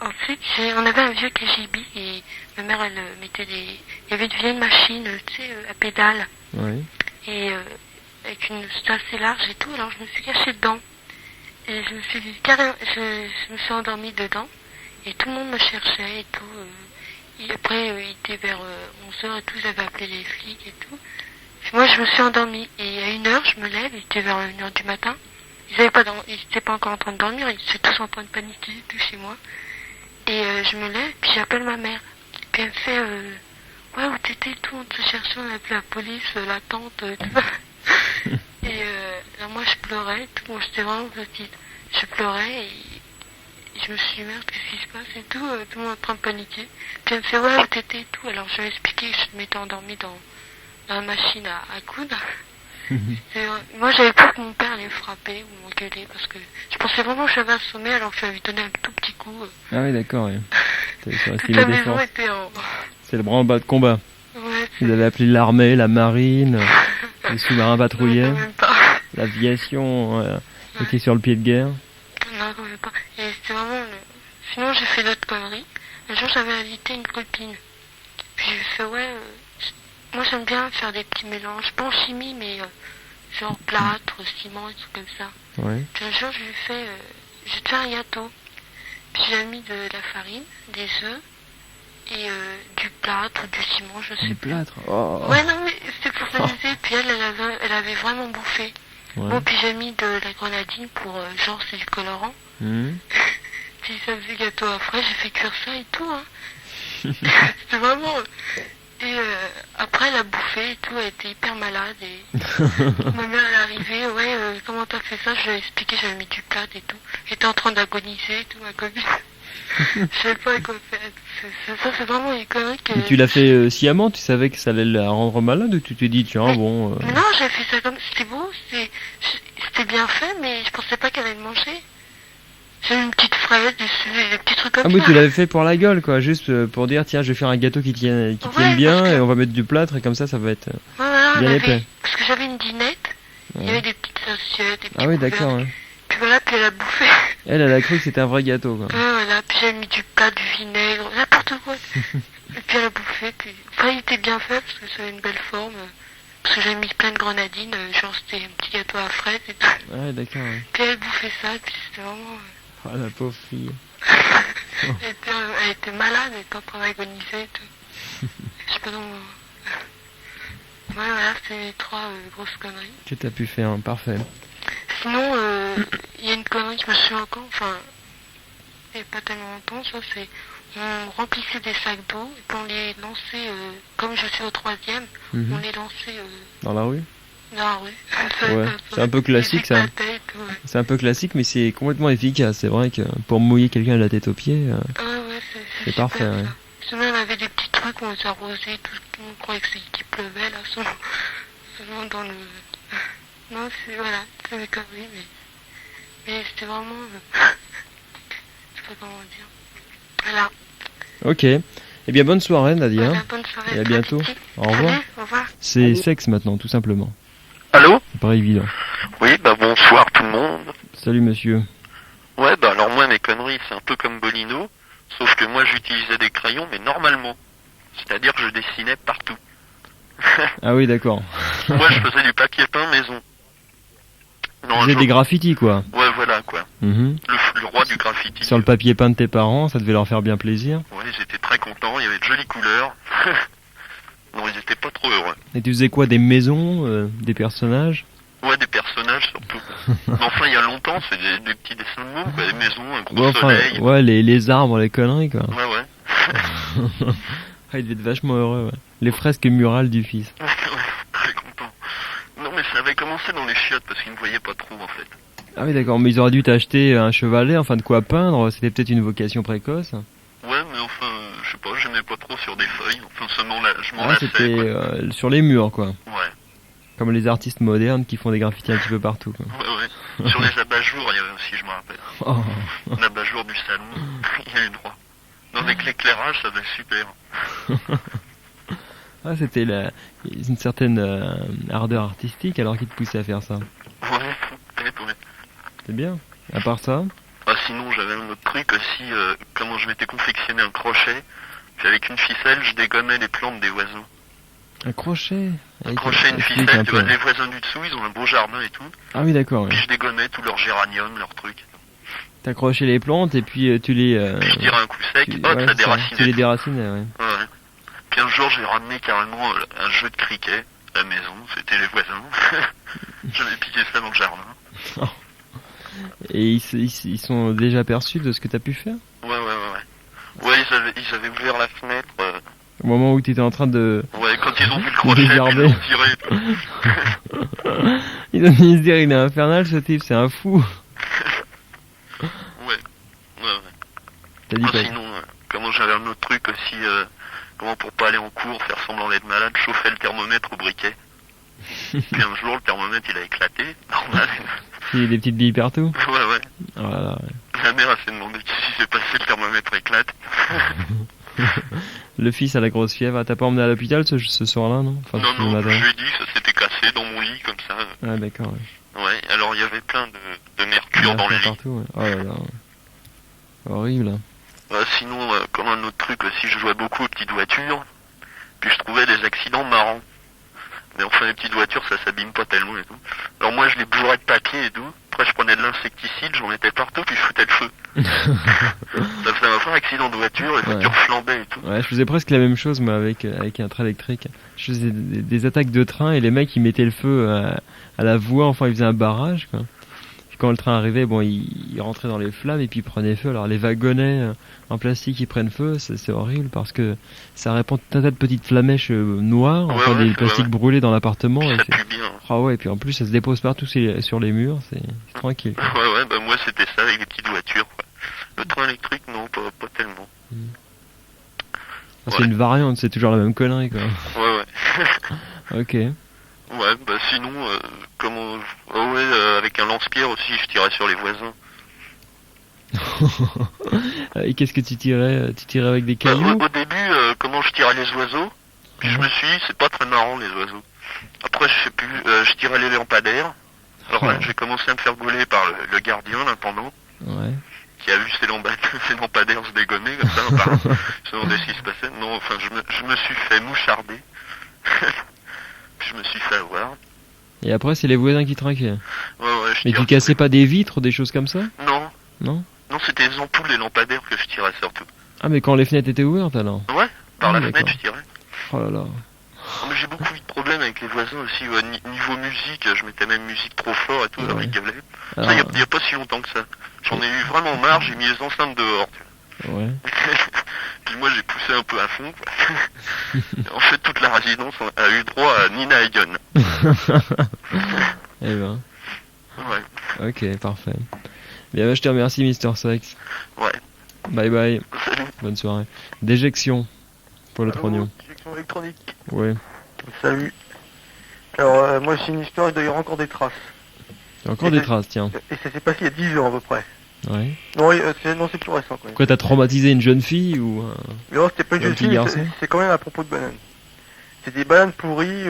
ensuite, on avait un vieux KGB et ma mère, elle mettait des... Il y avait une vieille machine, tu sais, à pédale. Ouais. Et avec c'était assez large et tout, alors je me suis cachée dedans. Et je me suis carrément... Je me suis endormie dedans. Et tout le monde me cherchait et tout. Et après, il était vers 11h et tout, j'avais appelé les flics et tout. Puis moi, je me suis endormie. Et à 1h, je me lève, il était vers 1h du matin. Ils étaient pas encore en train de dormir, ils étaient tous en train de paniquer et tout chez moi. Et je me lève, puis j'appelle ma mère. Puis elle me fait, ouais, où t'étais, tout le monde te cherchait, on a appelé la police, la tante, tout. Et là, moi, je pleurais, et tout. Moi, j'étais vraiment petite. Je pleurais et je me suis dit, merde, qu'est-ce qui se passe et tout. Tout le monde est en train de paniquer. Puis elle me fait, ouais, où t'étais et tout. Alors, je lui ai expliqué que je m'étais endormie dans la machine à coudre. Moi, j'avais peur que mon père allait me frapper ou m'engueuler parce que je pensais vraiment que j'avais assommé alors que je lui avais donné un tout petit coup. Ah oui, d'accord. Ouais. T'avais Toute surestimé la des maison forces. était en... C'est le branle-bas de combat. Ouais, Vous avez appelé l'armée, la marine, les sous-marins patrouilleurs, même pas. l'aviation était sur le pied de guerre. Non, quand même pas. Et c'était vraiment... Sinon, j'ai fait d'autres conneries. Un jour, j'avais invité une copine. Puis j'ai fait, ouais... Moi, j'aime bien faire des petits mélanges. Pas en chimie, mais genre plâtre, ciment et tout comme ça. Ouais. Puis un jour, j'ai fait un gâteau. Puis j'ai mis de la farine, des œufs et du plâtre ou du ciment, je sais Du plus. plâtre. Oh. Ouais, non, mais c'était pour s'amuser. Puis elle avait vraiment bouffé. Ouais. Bon, puis j'ai mis de la grenadine pour, genre, c'est du colorant. Mhm. Puis ça faisait gâteau à frais, j'ai fait cuire ça et tout, hein. C'était vraiment... Et après, elle a bouffé et tout, elle était hyper malade. Et ma mère, elle est arrivée, ouais, comment t'as fait ça? Je lui ai expliqué, j'avais mis du plâtre et tout. J'étais en train d'agoniser et tout, ma copine. Je savais pas quoi faire. Ça, c'est vraiment une connerie que... Mais tu l'as fait sciemment, tu savais que ça allait la rendre malade ou tu t'es dit, tiens, Mais- bon... Non, j'avais fait ça comme... C'était beau, c'était bien fait, mais je pensais pas qu'elle allait le manger. J'ai eu une petite fraise, des petits trucs comme Ah oui, ça. tu l'avais fait pour la gueule, quoi, juste pour dire, tiens, je vais faire un gâteau qui tienne Ouais, bien, parce que- et on va mettre du plâtre, et comme ça va être... Ouais, voilà, bien on épais. avait... Parce que j'avais une dinette, il y Ouais. avait des petites assiettes, des petits Ah oui, couverts. d'accord, ouais. Puis voilà, puis elle a bouffé. Elle a cru que c'était un vrai gâteau, quoi. Ouais, voilà, puis j'ai mis du plâtre, du vinaigre, n'importe quoi. Et puis elle a bouffé, puis... Enfin, il était bien fait, parce que ça avait une belle forme. Parce que j'avais mis plein de grenadines, genre c'était un petit gâteau à fraises et tout. Ouais, d'accord, ouais. Puis elle bouffait ça, et puis c'était vraiment... Oh, la pauvre fille. Elle était malade, elle était en train d'agoniser et tout. Je sais pas comment... Ouais, voilà, c'est les trois grosses conneries. Que t'as pu faire, hein, parfait. Sinon, il y a une connerie que je me souviens encore, enfin, il n'y a pas tellement longtemps, ça c'est... On remplissait des sacs d'eau, et puis on les lançait, comme je suis au 3e, Mhm. on les lançait Dans la rue. dans la rue. Ouais, c'est un peu classique, ça. C'est un peu classique, mais c'est complètement efficace. C'est vrai que pour mouiller quelqu'un de la tête aux pieds, Ah ouais, C'est super, parfait, ça. ouais. Sinon, on avait des petits trucs, on les arrosait, tout, on croyait que qu'il pleuvait, là, seulement dans le... Non, c'est, voilà, c'est des conneries, mais c'était vraiment... je sais pas comment dire. Voilà. ok. Eh bien, bonne soirée, Nadia. Voilà, bonne soirée. Et à bientôt. Titi. Au revoir. Salut, au revoir. C'est sexe maintenant, tout simplement. Allô? C'est pas évident. Oui, bah bonsoir tout le monde. Salut, monsieur. Ouais, bah alors moi mes conneries c'est un peu comme Bolino, sauf que moi j'utilisais des crayons mais normalement. C'est-à-dire que je dessinais partout. Ah oui, d'accord. Moi je faisais du papier peint maison. Non, Vous avez des graffitis, quoi. Ouais, voilà quoi. Mhm. Le roi du graffiti. Sur le papier peint de tes parents, ça devait leur faire bien plaisir. Ouais, ils étaient très contents, il y avait de jolies couleurs. Non, ils étaient pas trop heureux. Et tu faisais quoi, des maisons, des personnages? Ouais, des personnages surtout. Mais enfin, il y a longtemps, c'est des petits dessins de mots, quoi. Des maisons, un gros Ouais, enfin, soleil. ouais, les arbres, les conneries, quoi. Ouais, ouais. Ah, il devait être vachement heureux, ouais. Les fresques murales du fils. Ouais, très content. Non, mais ça avait commencé dans les chiottes parce qu'ils ne voyaient pas trop en fait. Ah oui, d'accord, mais ils auraient dû t'acheter un chevalet, enfin de quoi peindre, c'était peut-être une vocation précoce. Ouais, mais enfin, je sais pas, j'aimais pas trop sur des feuilles. Enfin, je m'en Ah, lassais, c'était quoi. sur les murs, quoi. Ouais, Comme les artistes modernes qui font des graffitis un petit peu partout, quoi. ouais. Sur les abat-jours, il y avait aussi, je me rappelle. Oh. L'abat-jour du salon, il y a eu droit. Non, avec l'éclairage, ça va être super. Ah, c'était une certaine ardeur artistique alors qui te poussait à faire ça. Ouais, peut-être, ouais. C'est bien. À part ça, Ah, sinon, j'avais un autre truc aussi, comment je m'étais confectionné un crochet. Puis avec une ficelle, je dégommais les plantes des oiseaux. un crochet. Un crochet, une Explique ficelle, un tu peu. vois, les voisins du dessous, ils ont un beau jardin et tout. Ah oui, d'accord. Puis Ouais. je dégommais tous leurs géraniums, leurs trucs. T'accrochais les plantes et puis tu les. Puis je tirais un coup sec, hop, ouais, ça déracinait. Tu les tout. déracinais, ouais. Ouais. Puis un jour, j'ai ramené carrément un jeu de cricket à la maison, c'était les voisins. J'avais piqué ça dans le jardin. Et ils sont déjà aperçus de ce que t'as pu faire Ouais, ils avaient ouvert la fenêtre. au moment où t'étais en train de. Ouais, quand ils ont vu le crochet, puis ils Désherber. l'ont tiré. et tout. Ils ont dû se dire il est infernal ce type, c'est un fou. Ouais. T'as dit Ah, quoi? sinon, comment j'avais un autre truc aussi, comment pour pas aller en cours, faire semblant d'être malade, chauffer le thermomètre au briquet. Puis un jour, le thermomètre il a éclaté, normal. Il y a des petites billes partout. Ouais. Oh là là, ouais. La mère a s'est demandé qu'est-ce qui s'est passé, le thermomètre éclate. Le fils a la grosse fièvre. Ah, t'as pas emmené à l'hôpital ce soir-là, non? Enfin, Non, ce non, matin. je lui ai dit que ça s'était cassé dans mon lit, comme ça. Ah, d'accord, ouais. Ouais, alors il y avait plein de mercure dans le lit. Partout, ouais. Oh là là. Horrible. Sinon, comme un autre truc aussi, je jouais beaucoup aux petites voitures, puis je trouvais des accidents marrants. Mais enfin, les petites voitures, ça s'abîme pas tellement et tout. Alors moi, je les bourrais de papier et tout. Après, je prenais de l'insecticide, j'en mettais partout, puis je foutais le feu. Ça faisait un vrai accident de voiture, les Ouais. voitures flambaient et tout. Ouais, je faisais presque la même chose, moi, avec un train électrique. Je faisais des attaques de train et les mecs, ils mettaient le feu à la voie, enfin, ils faisaient un barrage, quoi. Puis quand le train arrivait, bon, il rentrait dans les flammes et puis il prenait feu. Alors les wagonnets en plastique qui prennent feu, c'est horrible parce que ça répand tout un tas de petites flamèches noires, Ouais, enfin ouais, des ouais, plastiques ouais. brûlés dans l'appartement. Puis Et ça c'est- pue bien. Ah ouais, et puis en plus ça se dépose partout sur les murs, c'est tranquille. quoi. Ouais, bah moi, c'était ça avec les petites voitures, quoi. Le train électrique, non, pas tellement. Ah, c'est Ouais. une variante, c'est toujours la même connerie, quoi. Ouais. Ok. Ouais, bah sinon, comment... Ah ouais, avec un lance-pierre aussi, je tirais sur les voisins. Et qu'est-ce que tu tirais? Tu tirais avec des Bah, cailloux? au début, comment je tirais les oiseaux, puis je me suis dit, c'est pas très marrant les oiseaux. Après, je sais plus, je tirais les lampadaires. Alors là, Oh. j'ai commencé à me faire gauler par le gardien, l'intendant, Ouais. qui a vu ses lampadaires se dégommer, comme ça, apparemment. Je me demandais ce qui se passait. Non, enfin, je me suis fait moucharder. Puis je me suis fait avoir. Et après, c'est les voisins qui trinquaient. Ouais, je Mais tirais tu cassais pas des vitres ou des choses comme ça? Non, Non? non, c'était les ampoules et lampadaires que je tirais surtout. Ah, mais quand les fenêtres étaient ouvertes alors? Ouais, par Ah, la d'accord. fenêtre, je tirais. Oh là là. Oh, mais j'ai beaucoup eu de problèmes avec les voisins aussi. Ouais, niveau musique, je mettais même musique trop fort et tout, alors Ouais. ils gueulaient. Alors, Ça, y a pas si longtemps que ça. J'en ai eu vraiment marre, j'ai mis les enceintes dehors. tu vois. ouais. Puis moi, j'ai poussé un peu à fond. Quoi. En fait, toute la résidence a eu droit à Nina Hagen. Eh ben, Ouais, ok, parfait. Bien, bah, je te remercie, Mister Sex. ouais. Bye bye, Salut. bonne soirée. Déjection pour le trognon. Direction électronique. Ouais. Salut. Alors, moi, c'est une histoire, il doit y avoir encore des traces. Encore Et des ça- traces, tiens. Et ça s'est passé il y a 10 ans à peu près. Ouais. Non, c'est plus récent, quoi. Pourquoi t'as traumatisé une jeune fille ou Mais non, c'était pas une Un jeune petit fille, mais garçon. c'est quand même à propos de bananes. C'est des bananes pourries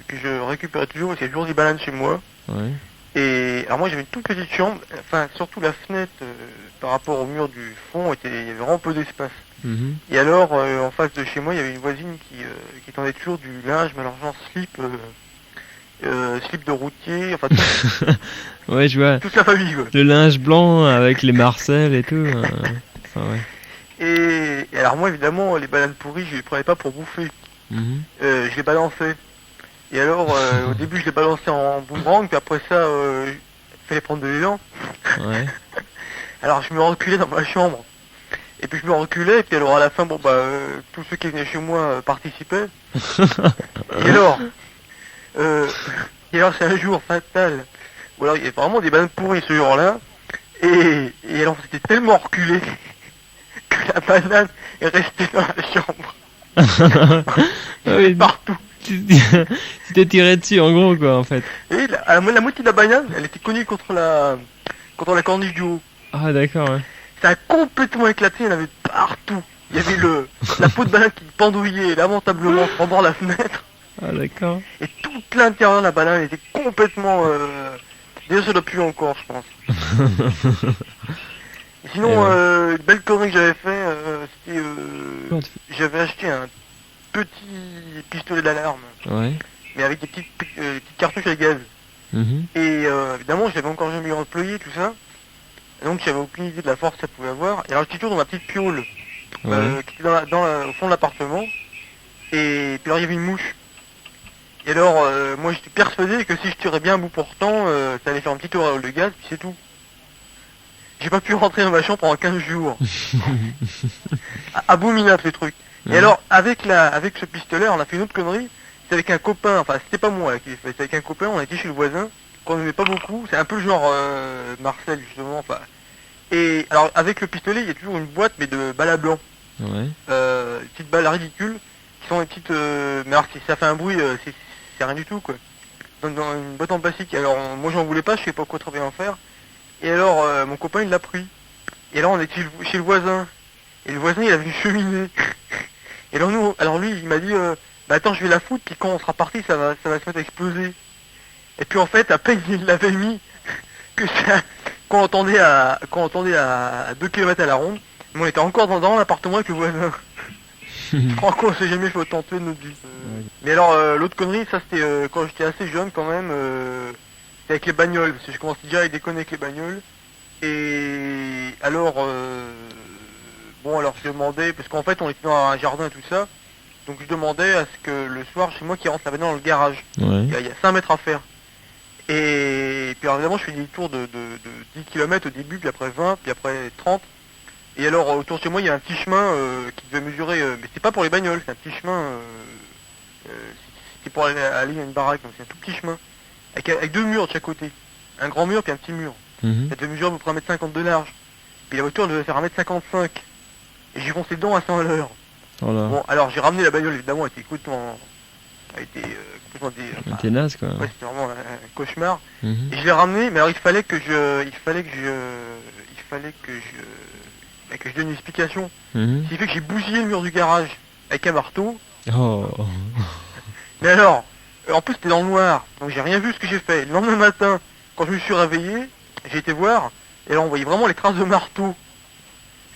que je récupérais toujours, parce qu'il y a toujours des bananes chez moi. Ouais. Et alors moi j'avais une toute petite chambre, enfin surtout la fenêtre par rapport au mur du fond, il y avait vraiment peu d'espace. Mhm. Et alors en face de chez moi il y avait une voisine qui tendait toujours du linge, mais alors genre slip de routier, enfin Ouais, je vois. toute la famille quoi. Le linge blanc avec les marcelles et tout. Enfin, ouais. Et alors moi évidemment les bananes pourries je les prenais pas pour bouffer, Mhm. je les balançais. Et alors au début je les balançais en boomerang, puis après ça il fallait prendre de l'élan. Ouais. Alors je me reculais dans ma chambre. Et puis je me reculais, et puis alors à la fin, bon bah, tous ceux qui venaient chez moi participaient. Et alors, c'est un jour fatal. Ou alors il y avait vraiment des bananes pourries ce jour-là. Et alors c'était tellement reculé que la banane est restée dans la chambre. Ah oui, Partout. tu t'es tiré dessus en gros quoi en fait. Et la moitié de la banane, elle était cognée contre la corniche du haut. Ah d'accord, ouais. Ça a complètement éclaté, il y en avait partout. Il y avait la peau de banane qui pendouillait lamentablement en bord de la fenêtre. Ah d'accord. Et tout l'intérieur de la banane était complètement... Déjà ça doit puer encore, je pense. Sinon, Eh ouais. une belle connerie que j'avais fait, c'était... Comment tu j'avais acheté un petit pistolet d'alarme, Ouais. mais avec des petites cartouches à gaz. Mhm. Et évidemment, je l'avais encore jamais employé, tout ça. Donc j'avais aucune idée de la force que ça pouvait avoir. Et alors j'étais toujours dans ma petite piole, Ouais. qui était au fond de l'appartement. Et puis alors il y avait une mouche. Et alors moi j'étais persuadé que si je tirais bien un bout portant, ça allait faire un petit auréole de gaz, puis c'est tout. J'ai pas pu rentrer dans ma chambre pendant 15 jours. Abominable ce truc. Et Ouais. alors avec ce pistolet, on a fait une autre connerie. C'était avec un copain, enfin c'était pas moi là, qui l'ai fait, c'était avec un copain, on était chez le voisin, qu'on n'aimait pas beaucoup. C'est un peu le genre Marcel justement, enfin. Et alors avec le pistolet, il y a toujours une boîte mais de balles à blanc. Ouais. Des petites balles ridicules, qui sont des petites... mais alors si ça fait un bruit, c'est rien du tout quoi. Donc dans une boîte en plastique. Alors moi j'en voulais pas, je sais pas quoi trop bien en faire. Et alors mon copain il l'a pris. Et là on était chez le voisin. Et le voisin il avait une cheminée. Et alors lui il m'a dit bah attends je vais la foutre, puis quand on sera parti ça va se mettre à exploser. Et puis en fait à peine il l'avait mis que ça qu'on entendait à 2 km à la ronde, mais on était encore dans l'appartement avec le voisin. Franco, on s'est jamais fait autant tuer de notre vie. Ouais. Mais alors, l'autre connerie, ça c'était quand j'étais assez jeune quand même, c'était avec les bagnoles, parce que je commençais déjà à déconner avec les bagnoles. Et alors, bon alors je demandais, parce qu'en fait on était dans un jardin et tout ça, donc je demandais à ce que le soir, chez moi, qui rentre la bagnole dans le garage. Ouais. Il y a 5 mètres à faire. Et puis alors évidemment je fais des tours de 10 km au début, puis après 20, puis après 30. Et alors autour de chez moi il y a un petit chemin qui devait mesurer, mais c'est pas pour les bagnoles, c'est un petit chemin, c'est pour aller à une baraque, donc c'est un tout petit chemin, avec 2 murs de chaque côté. Un grand mur puis un petit mur. Mhm. Ça devait mesurer à peu près 1m50 de large. Puis la voiture elle devait faire 1m55. Et j'ai foncé dedans à 100 à l'heure. Oh là. Bon alors j'ai ramené la bagnole évidemment, elle était complètement... enfin, T'es naze quoi. ouais, c'était vraiment un cauchemar. Mhm. Et je l'ai ramené, mais alors il fallait que je donne une explication. Mhm. Ce qui fait que j'ai bousillé le mur du garage avec un marteau. Oh. Mais alors, en plus c'était dans le noir, donc j'ai rien vu ce que j'ai fait. Le lendemain matin, quand je me suis réveillé, j'ai été voir, et là on voyait vraiment les traces de marteau.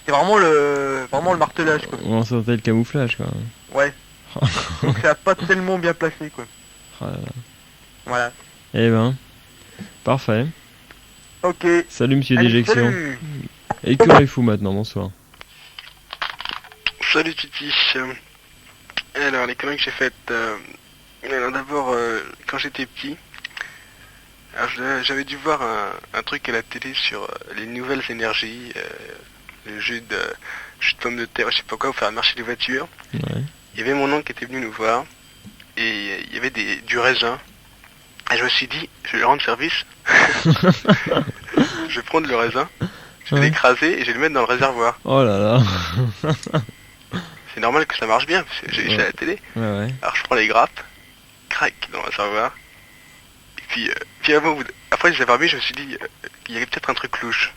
C'était vraiment le martelage quoi. On sentait le camouflage quoi. Ouais. Donc ça a pas tellement bien placé quoi. Oh là là. Voilà. Eh ben. Parfait. Ok. Salut monsieur Allez, Déjection. salut. Écureuil fou maintenant, bonsoir. Salut Titi. Alors les conneries que j'ai faites, alors d'abord quand j'étais petit, alors j'avais dû voir un truc à la télé sur les nouvelles énergies, le jus de pommes de terre, je sais pas quoi, pour faire marcher les voitures. Ouais. Il y avait mon oncle qui était venu nous voir et il y avait du raisin. Et je me suis dit, je vais lui rendre service. Je vais prendre le raisin, je vais Ouais. l'écraser et je vais le mettre dans le réservoir. Oh là là. C'est normal que ça marche bien, parce que j'ai vu ça à la télé. Ouais ouais. Alors je prends les grappes, crac, dans le réservoir. Et puis après je les avais remis, je me suis dit qu'il y avait peut-être un truc louche.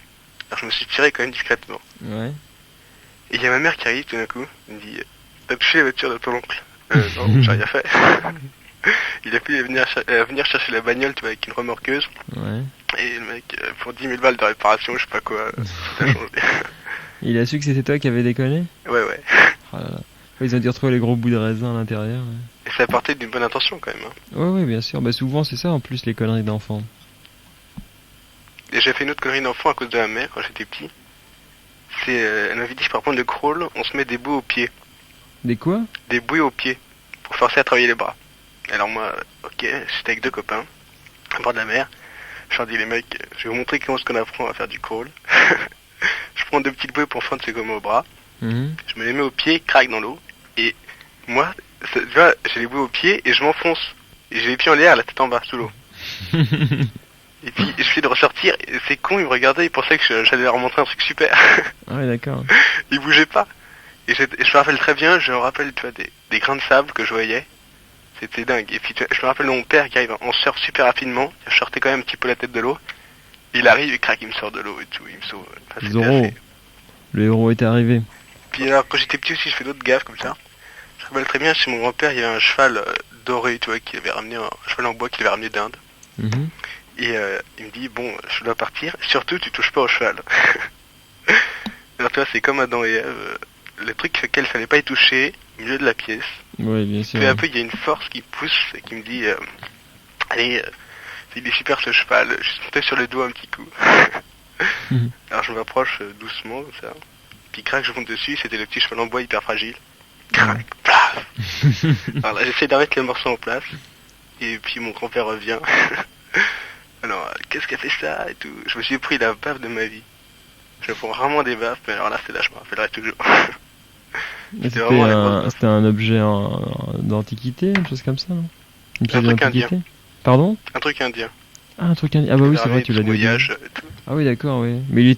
Alors je me suis tiré quand même discrètement. Ouais. Et il y a ma mère qui arrive tout d'un coup, elle me dit t'as touché la voiture de ton oncle? Non, j'ai rien fait. Il a pu venir chercher la bagnole, tu vois, avec une remorqueuse. Ouais. Et le mec, pour 10 000 balles de réparation, je sais pas quoi, tout a changé. Il a su que c'était toi qui avais déconné? Ouais. Oh là là. Ils ont dû retrouver les gros bouts de raisin à l'intérieur. Ouais. Et ça partait d'une bonne intention quand même. Hein. Ouais, bien sûr. Bah, souvent, c'est ça en plus, les conneries d'enfants. Et j'ai fait une autre connerie d'enfant à cause de ma mère quand j'étais petit. Elle m'avait dit que pour apprendre le crawl, on se met des bouées aux pieds. Des quoi? Des bouées aux pieds, pour forcer à travailler les bras. Alors moi, ok, j'étais avec 2 copains, à bord de la mer. Je leur dis les mecs, je vais vous montrer comment est-ce qu'on apprend à faire du crawl. Je prends 2 petites bouées pour fendre ces gommes au bras. Mhm. Je me les mets aux pieds, craque dans l'eau. Et moi, tu vois, j'ai les bouées aux pieds et je m'enfonce. Et j'ai les pieds en l'air, la tête en bas, sous l'eau. Et puis j'essaie de ressortir, et c'est con, ils me regardaient, ils pensaient que j'allais leur montrer un truc super. Ah ouais, d'accord. Ils bougeaient pas. Et je me rappelle très bien, je me rappelle, tu vois, des grains de sable que je voyais. C'était dingue. Et puis je me rappelle de mon père qui arrive en surf super rapidement. Je sortais quand même un petit peu la tête de l'eau. Il arrive et craque, il me sort de l'eau et tout, il me sauve. Enfin, c'était Zorro. assez- Le héros est arrivé. Puis alors quand j'étais petit aussi, je fais d'autres gaffes comme ça. Je me rappelle très bien, chez mon grand-père, il y avait un cheval doré, tu vois, qu'il avait ramené, un cheval en bois qu'il avait ramené d'Inde. Mhm. Et il me dit, bon, je dois partir, surtout tu touches pas au cheval. Alors tu vois, c'est comme Adam et Ève, le truc auquel il fallait pas y toucher, au milieu de la pièce. Ouais, bien sûr. Peu à peu, il y a une force qui pousse et qui me dit, allez, il est super ce cheval, juste monter sur le dos un petit coup. Mhm. Alors je m'approche doucement, comme ça. Puis crac, je monte dessus, c'était le petit cheval en bois hyper fragile. Crac, plaf. Alors là, j'essaie d'arrêter le morceau en place. Et puis mon grand-père revient. Alors, qu'est-ce qu'a fait ça et tout. Je me suis pris la baffe de ma vie. Je prends rarement des baffes, mais alors là, c'est là, je me rappellerai toujours. Mais C'était vraiment la grosse baffe. C'était un objet d'antiquité, une chose comme ça, non? Une pièce truc d'antiquité? Pardon? Un truc indien. Ah, un truc indien. Ah bah oui, c'est vrai, tu l'as dit. Voyage, tout. Ah oui, d'accord, oui. Mais il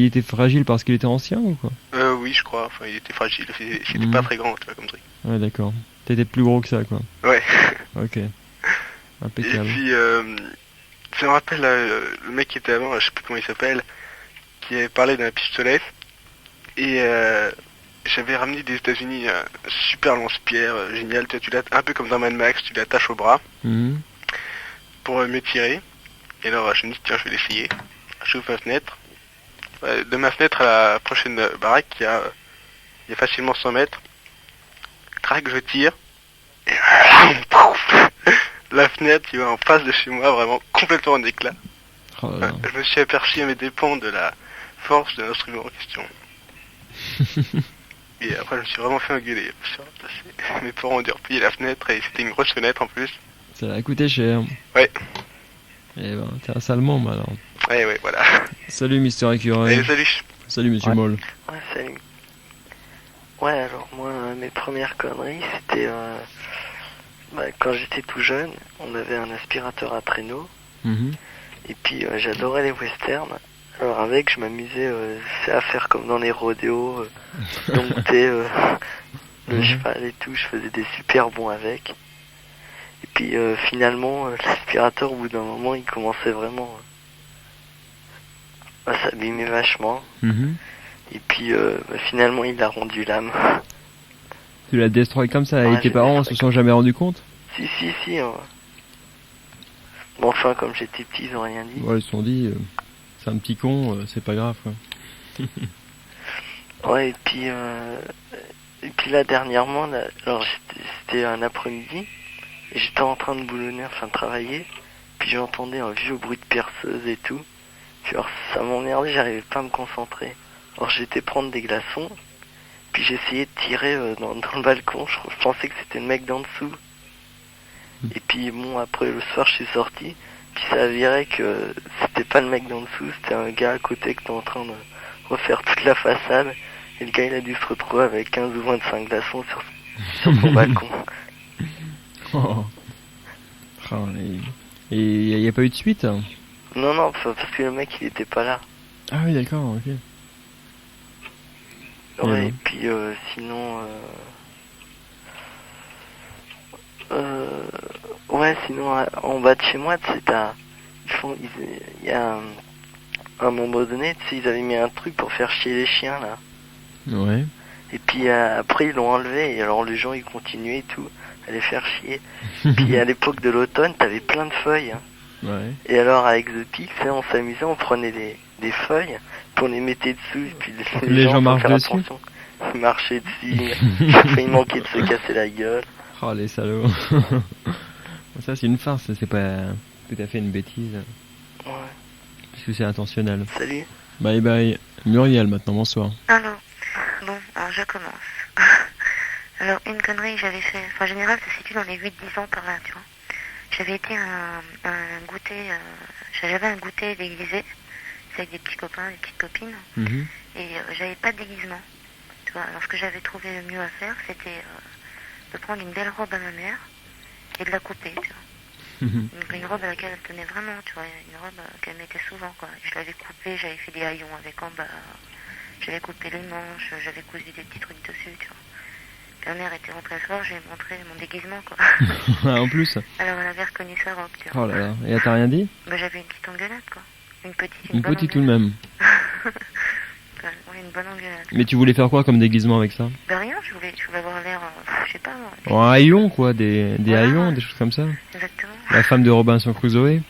était fragile parce qu'il était ancien ou quoi? Oui, je crois. Enfin, il était fragile. C'était Mhm. pas très grand, tu vois, comme truc. Ouais, d'accord. T'étais plus gros que ça, quoi. Ouais. Ok. Et Impeccable. puis, ça me rappelle le mec qui était avant, je sais plus comment il s'appelle, qui avait parlé d'un pistolet. Et j'avais ramené des États-Unis un super lance-pierre, génial. Tu l'as un peu comme dans Mad Max, tu l'attaches au bras Mhm. pour me tirer. Et alors, je me dis, tiens, je vais l'essayer. J'ouvre ma fenêtre. De ma fenêtre à la prochaine baraque, il y a facilement 100 mètres. Crac, je tire. Et la fenêtre qui va en face de chez moi, vraiment complètement en éclat. Oh là là. Je me suis aperçu à mes dépens de la force de l'instrument en question. Et après, je me suis vraiment fait engueuler. Mes parents ont dû replier la fenêtre et c'était une grosse fenêtre en plus. Ça a coûté cher. Ouais. Eh ben, t'es un sale môme alors. Ouais, voilà. Salut Mister Écureuil. Allez, salut. Salut Monsieur Ouais. Moll. Ouais, salut. Ouais, alors moi, mes premières conneries, c'était quand j'étais tout jeune, on avait un aspirateur à traîneau, Mhm. et puis j'adorais les westerns. Alors avec, je m'amusais c'est à faire comme dans les rodéos, dompter le Mhm. cheval et tout, je faisais des super bons avec. Et puis finalement, l'aspirateur, au bout d'un moment, il commençait vraiment à s'abîmer vachement. Mhm. Et puis finalement, il a rendu l'âme. Tu l'as destroy comme ça Ouais, et tes j'ai parents destroy se sont jamais rendus compte? Si. Bon, enfin, comme j'étais petit, ils ont rien dit. Ouais, ils se sont dit, c'est un petit con, c'est pas grave quoi. Ouais, et puis là, dernièrement, là, alors c'était un après-midi, et j'étais en train de boulonner, enfin de travailler, puis j'entendais un vieux bruit de perceuse et tout. Puis alors, ça m'emmerdait, j'arrivais pas à me concentrer. Alors j'étais prendre des glaçons, puis j'essayais de tirer dans le balcon, je pensais que c'était le mec d'en dessous. Et puis bon, après le soir je suis sorti, puis ça avérait que c'était pas le mec d'en dessous, c'était un gars à côté qui était en train de refaire toute la façade, et le gars il a dû se retrouver avec 15 ou 25 glaçons sur son balcon. Oh. Oh, et il n'y a pas eu de suite? Non, parce que le mec il était pas là. Ah oui, d'accord, ok. Ouais, Mhm. et puis sinon... ouais, sinon en bas de chez moi, tu sais, il y a à un moment donné, tu sais, ils avaient mis un truc pour faire chier les chiens, là. Ouais. Et puis après, ils l'ont enlevé, et alors les gens, ils continuaient et tout, à les faire chier. Puis à l'époque de l'automne, t'avais plein de feuilles. Hein. Ouais. Et alors, avec The Pix, on s'amusait, on prenait des feuilles, puis on les mettait dessous, et puis Les gens sans marchent faire dessus. attention, ils marchaient dessus, ils manquaient de se casser la gueule. Oh les salauds. Ça c'est une farce, c'est pas tout à fait une bêtise. Ouais. Puisque c'est intentionnel. Salut. Bye bye. Muriel maintenant, bonsoir. Alors, bon, alors je commence. Alors, une connerie que j'avais fait, enfin, en général, ça se situe dans les 8-10 ans par là, tu vois. J'avais été à un goûter, j'avais un goûter déguisé, avec des petits copains, des petites copines, Mhm. et j'avais pas de déguisement, tu vois. Alors, ce que j'avais trouvé le mieux à faire, c'était de prendre une belle robe à ma mère et de la couper, tu vois. Une robe à laquelle elle tenait vraiment, tu vois, une robe qu'elle mettait souvent, quoi. Je l'avais coupée, j'avais fait des haillons avec en bas, j'avais coupé les manches, j'avais cousu des petits trucs dessus, tu vois. Ma mère était rentrée le soir, j'ai montré mon déguisement, quoi. En plus. Alors elle avait reconnu sa robe, tu vois. Oh là là. Et elle t'a rien dit? Bah, j'avais une petite engueulade, quoi. Une petite, Une bonne petite tout de engueulade. même. Ouais, une bonne engueulade. Mais tu voulais faire quoi comme déguisement avec ça? Bah rien, je voulais avoir l'air, je sais pas, moi. Oh, un haillon quoi, des Voilà. haillons, des choses comme ça. Exactement. La femme de Robinson Crusoe. Ouais.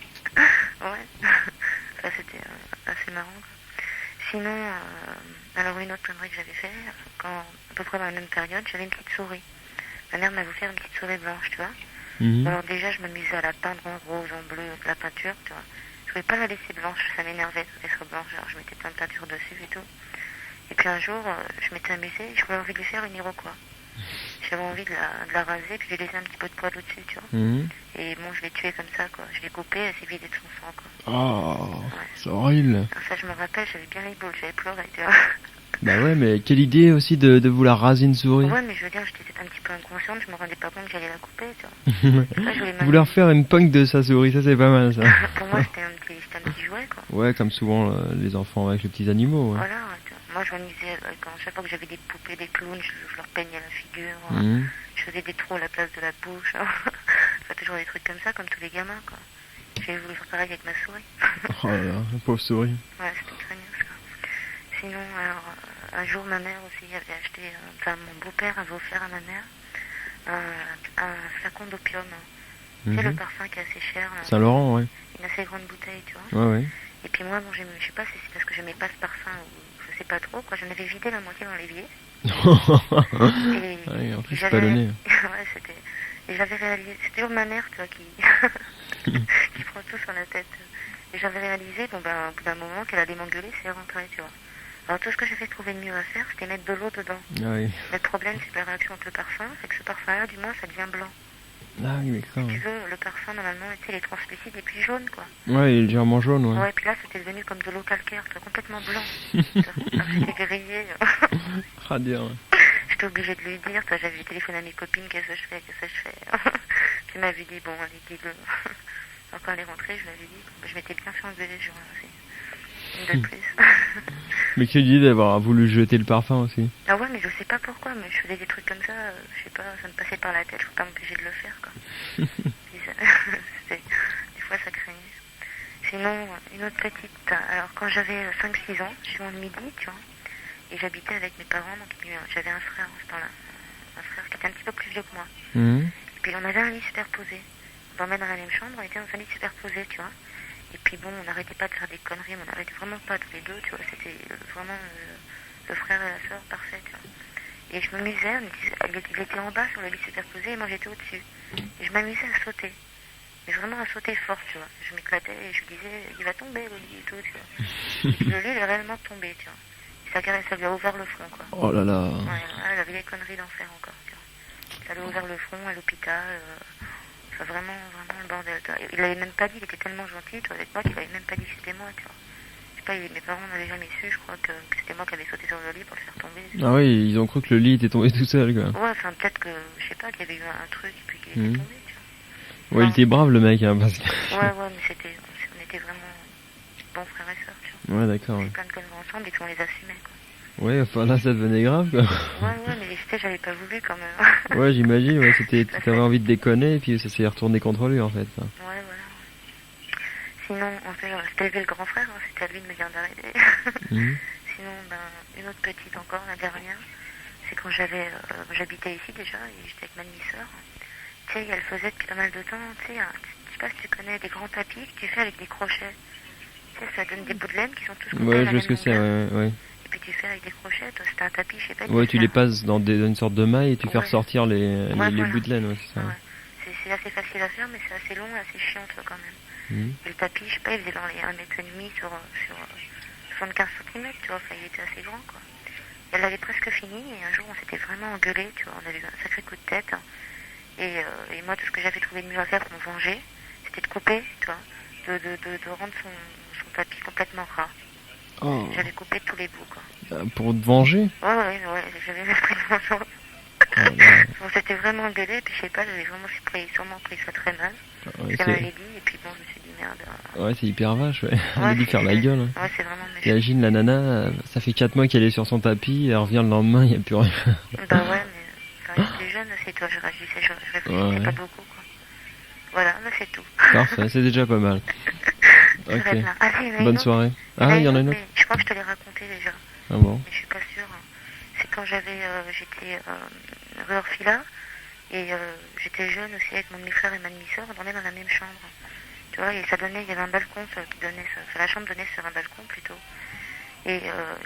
Ça c'était assez marrant, quoi. Sinon, alors une autre connerie que j'avais fait, quand, à peu près dans la même période, j'avais une petite souris. Ma mère m'avait fait une petite souris blanche, tu vois. Mhm. Alors déjà, je m'amusais à la peindre en rose, en bleu, de la peinture, tu vois. Je voulais pas la laisser blanche, ça m'énervait qu'elle soit blanche, alors je mettais plein de peinture dessus et tout. Et puis un jour, je m'étais amusée, je voulais envie de lui faire une iroquois. J'avais envie de la raser, puis je lui ai laissé un petit peu de poil au-dessus, tu vois. Mhm. Et bon, je l'ai tuée comme ça, quoi. Je l'ai coupée, elle s'est vidée de son sang, quoi. Oh, c'est horrible. Alors ça, je me rappelle, j'avais bien les boules, j'avais pleuré, tu vois. Bah ouais, mais quelle idée aussi de vouloir raser une souris. Ouais, mais je veux dire, j'étais un petit peu inconsciente, je me rendais pas compte que j'allais la couper, tu vois. Ouais, je voulais Vouloir faire une punk de sa souris, ça c'est pas mal ça. Pour moi, c'était un petit jouet, quoi. Ouais, comme souvent les enfants avec les petits animaux. Ouais. Voilà, tu vois. Moi, je m'amusais, quand chaque fois que j'avais des poupées, des clowns, je leur peignais la figure. Mhm. Je faisais des trous à la place de la bouche. Enfin, toujours des trucs comme ça, comme tous les gamins, quoi. J'ai voulu faire pareil avec ma souris. Oh là là, pauvre souris. Ouais, c'était craignos, quoi. Sinon, alors, un jour, ma mère aussi avait acheté, enfin, mon beau-père avait offert à ma mère un flacon d'opium. Tu sais, le Mhm. parfum qui est assez cher, là, Saint-Laurent, ouais. une assez grande bouteille, tu vois. Ouais, ouais. Et puis moi, bon, je sais pas si c'est parce que j'aimais pas ce parfum ou je sais pas trop, quoi. J'en avais vidé la moitié dans l'évier. Et Ouais, en plus, c'est j'avais- pas donné. Ouais, c'était. Et j'avais réalisé. C'est toujours ma mère, tu vois, qui prend tout sur la tête. Et j'avais réalisé, bon, ben, au bout d'un moment, qu'elle allait m'engueuler, c'est rentré, tu vois. Alors tout ce que j'avais trouvé de mieux à faire, c'était mettre de l'eau dedans. Ah oui. Mais le problème, c'est que la réaction avec le parfum, c'est que ce parfum-là, du moins, ça devient blanc. Ah oui, d'accord. Tu veux, le parfum, normalement, tu sais, il est translucide et puis jaune, quoi. Ouais, il est légèrement jaune, ouais. Ouais, puis là, c'était devenu comme de l'eau calcaire, tu vois, complètement blanc. Tu vois. Alors, c'était grillé. Ah, dire. J'étais obligée de lui dire, toi, j'avais téléphoné à mes copines, qu'est-ce que je fais. Puis elle m'avait dit, bon, allez, dis-le. Alors quand elle est rentrée, je lui avais dit, je m'étais bien fait engueuler ce jour-là aussi. Une de plus. Mais quelle idée d'avoir voulu jeter le parfum aussi. Ah ouais, mais je sais pas pourquoi, mais je faisais des trucs comme ça, je sais pas, ça me passait par la tête, je peux pas m'empêcher de le faire, quoi. Puis des fois, ça craignait. Sinon, une autre petite, alors quand j'avais 5-6 ans, je suis en midi, tu vois, et j'habitais avec mes parents, donc j'avais un frère en ce temps-là, un frère qui était un petit peu plus vieux que moi. Mhm. Et puis on avait un lit superposé. On dormait dans la même chambre, on était dans un lit superposé, tu vois. Et puis bon, on n'arrêtait pas de faire des conneries, mais on n'arrêtait vraiment pas tous les deux, tu vois. C'était vraiment le frère et la sœur parfait, tu vois. Et je m'amusais, il était en bas sur le lit superposé et moi j'étais au-dessus. Et je m'amusais à sauter. Mais vraiment à sauter fort, tu vois. Je m'éclatais et je disais, il va tomber le lit et tout, tu vois. Et puis le lit, il est réellement tombé, tu vois. Et ça lui a ouvert le front, quoi. Oh là là. Ouais, elle avait des conneries d'enfer encore, tu vois. Ça lui a ouvert le front à l'hôpital. Enfin, vraiment le bordel, tu vois. Il l'avait même pas dit, il était tellement gentil, toi, avec moi, qu'il avait même pas dit que c'était moi, tu vois. Je sais pas, mes parents n'avaient jamais su, je crois que c'était moi qui avais sauté sur le lit pour le faire tomber. Ah oui, ils ont cru que le lit était tombé tout seul, quoi. Ouais, enfin, peut-être que, je sais pas, qu'il y avait eu un truc et puis qu'il était tombé, tu vois. Ouais, il était brave le mec, hein, parce que... Ouais, mais on était vraiment bons frères et sœurs, tu vois. Ouais, d'accord. On Ouais. faisait plein de conneries ensemble et puis on les assumait, quoi. Ouais, enfin là, ça devenait grave, quoi. Ouais, mais tu sais, j'avais pas voulu quand même. Ouais, j'imagine, ouais, t'avais envie de déconner, et puis ça s'est retourné contre lui, en fait. Ça. Ouais, voilà. sinon, en fait, c'était levé le grand frère, hein, c'était à lui de me dire d'arrêter. Mhm. Sinon, une autre petite encore, la dernière, c'est quand j'habitais ici déjà, et j'étais avec ma demi-sœur. Tu sais, elle faisait depuis pas mal de temps, tu sais, je sais pas si tu connais des grands tapis que tu fais avec des crochets. Tu sais, ça donne des bouts de laine qui sont tous coupés à Ouais, la je vois même ce que c'est, longueur. ouais. Et puis tu fais avec des crochets, toi, c'était un tapis, je sais pas. Ouais, tu les passes dans une sorte de maille et tu fais Ouais. ressortir les Ouais, voilà. bouts de laine, ouais, c'est ça. Ouais. C'est assez facile à faire, mais c'est assez long et assez chiant, toi, quand même. Mhm. Et le tapis, je sais pas, il faisait dans les 1,5 m sur 75 cm, tu vois, enfin, il était assez grand, quoi. Et elle avait presque fini, et un jour, on s'était vraiment engueulé, tu vois, on avait eu un sacré coup de tête. Hein. Et moi, tout ce que j'avais trouvé de mieux à faire pour me venger, c'était de couper, tu vois, de rendre son tapis complètement ras. Oh. J'avais coupé tous les bouts, quoi. Pour te venger? Ouais, j'avais même pris de vengeance. Oh, là. On s'était vraiment engueulé, et puis je sais pas, j'avais vraiment sûrement pris ça très mal. Ouais, Ça m'avait dit, et puis bon, je me suis dit merde. Ouais, c'est hyper vache, ouais. Elle a Ouais, dû faire la gueule. Ouais, c'est vraiment méchant. T'imagines la nana, ça fait 4 mois qu'elle est sur son tapis, elle revient le lendemain, il n'y a plus rien. Bah ouais, mais quand j'étais jeune, c'est toi, je réfléchissais Ouais. pas beaucoup, quoi. Voilà, là c'est tout. Parfait, c'est déjà pas mal. Je Ok. reste là. Ah, si, il y en a une Bonne autre. soirée. Ah, il y en a une autre. Mais je crois que je te l'ai raconté déjà, Ah bon? mais je suis pas sûre. C'est quand j'étais rue Orfila, et j'étais jeune aussi avec mon demi-frère et ma demi-sœur, on dormait dans la même chambre. Tu vois, et il y avait un balcon qui donnait, la chambre donnait sur un balcon plutôt. Et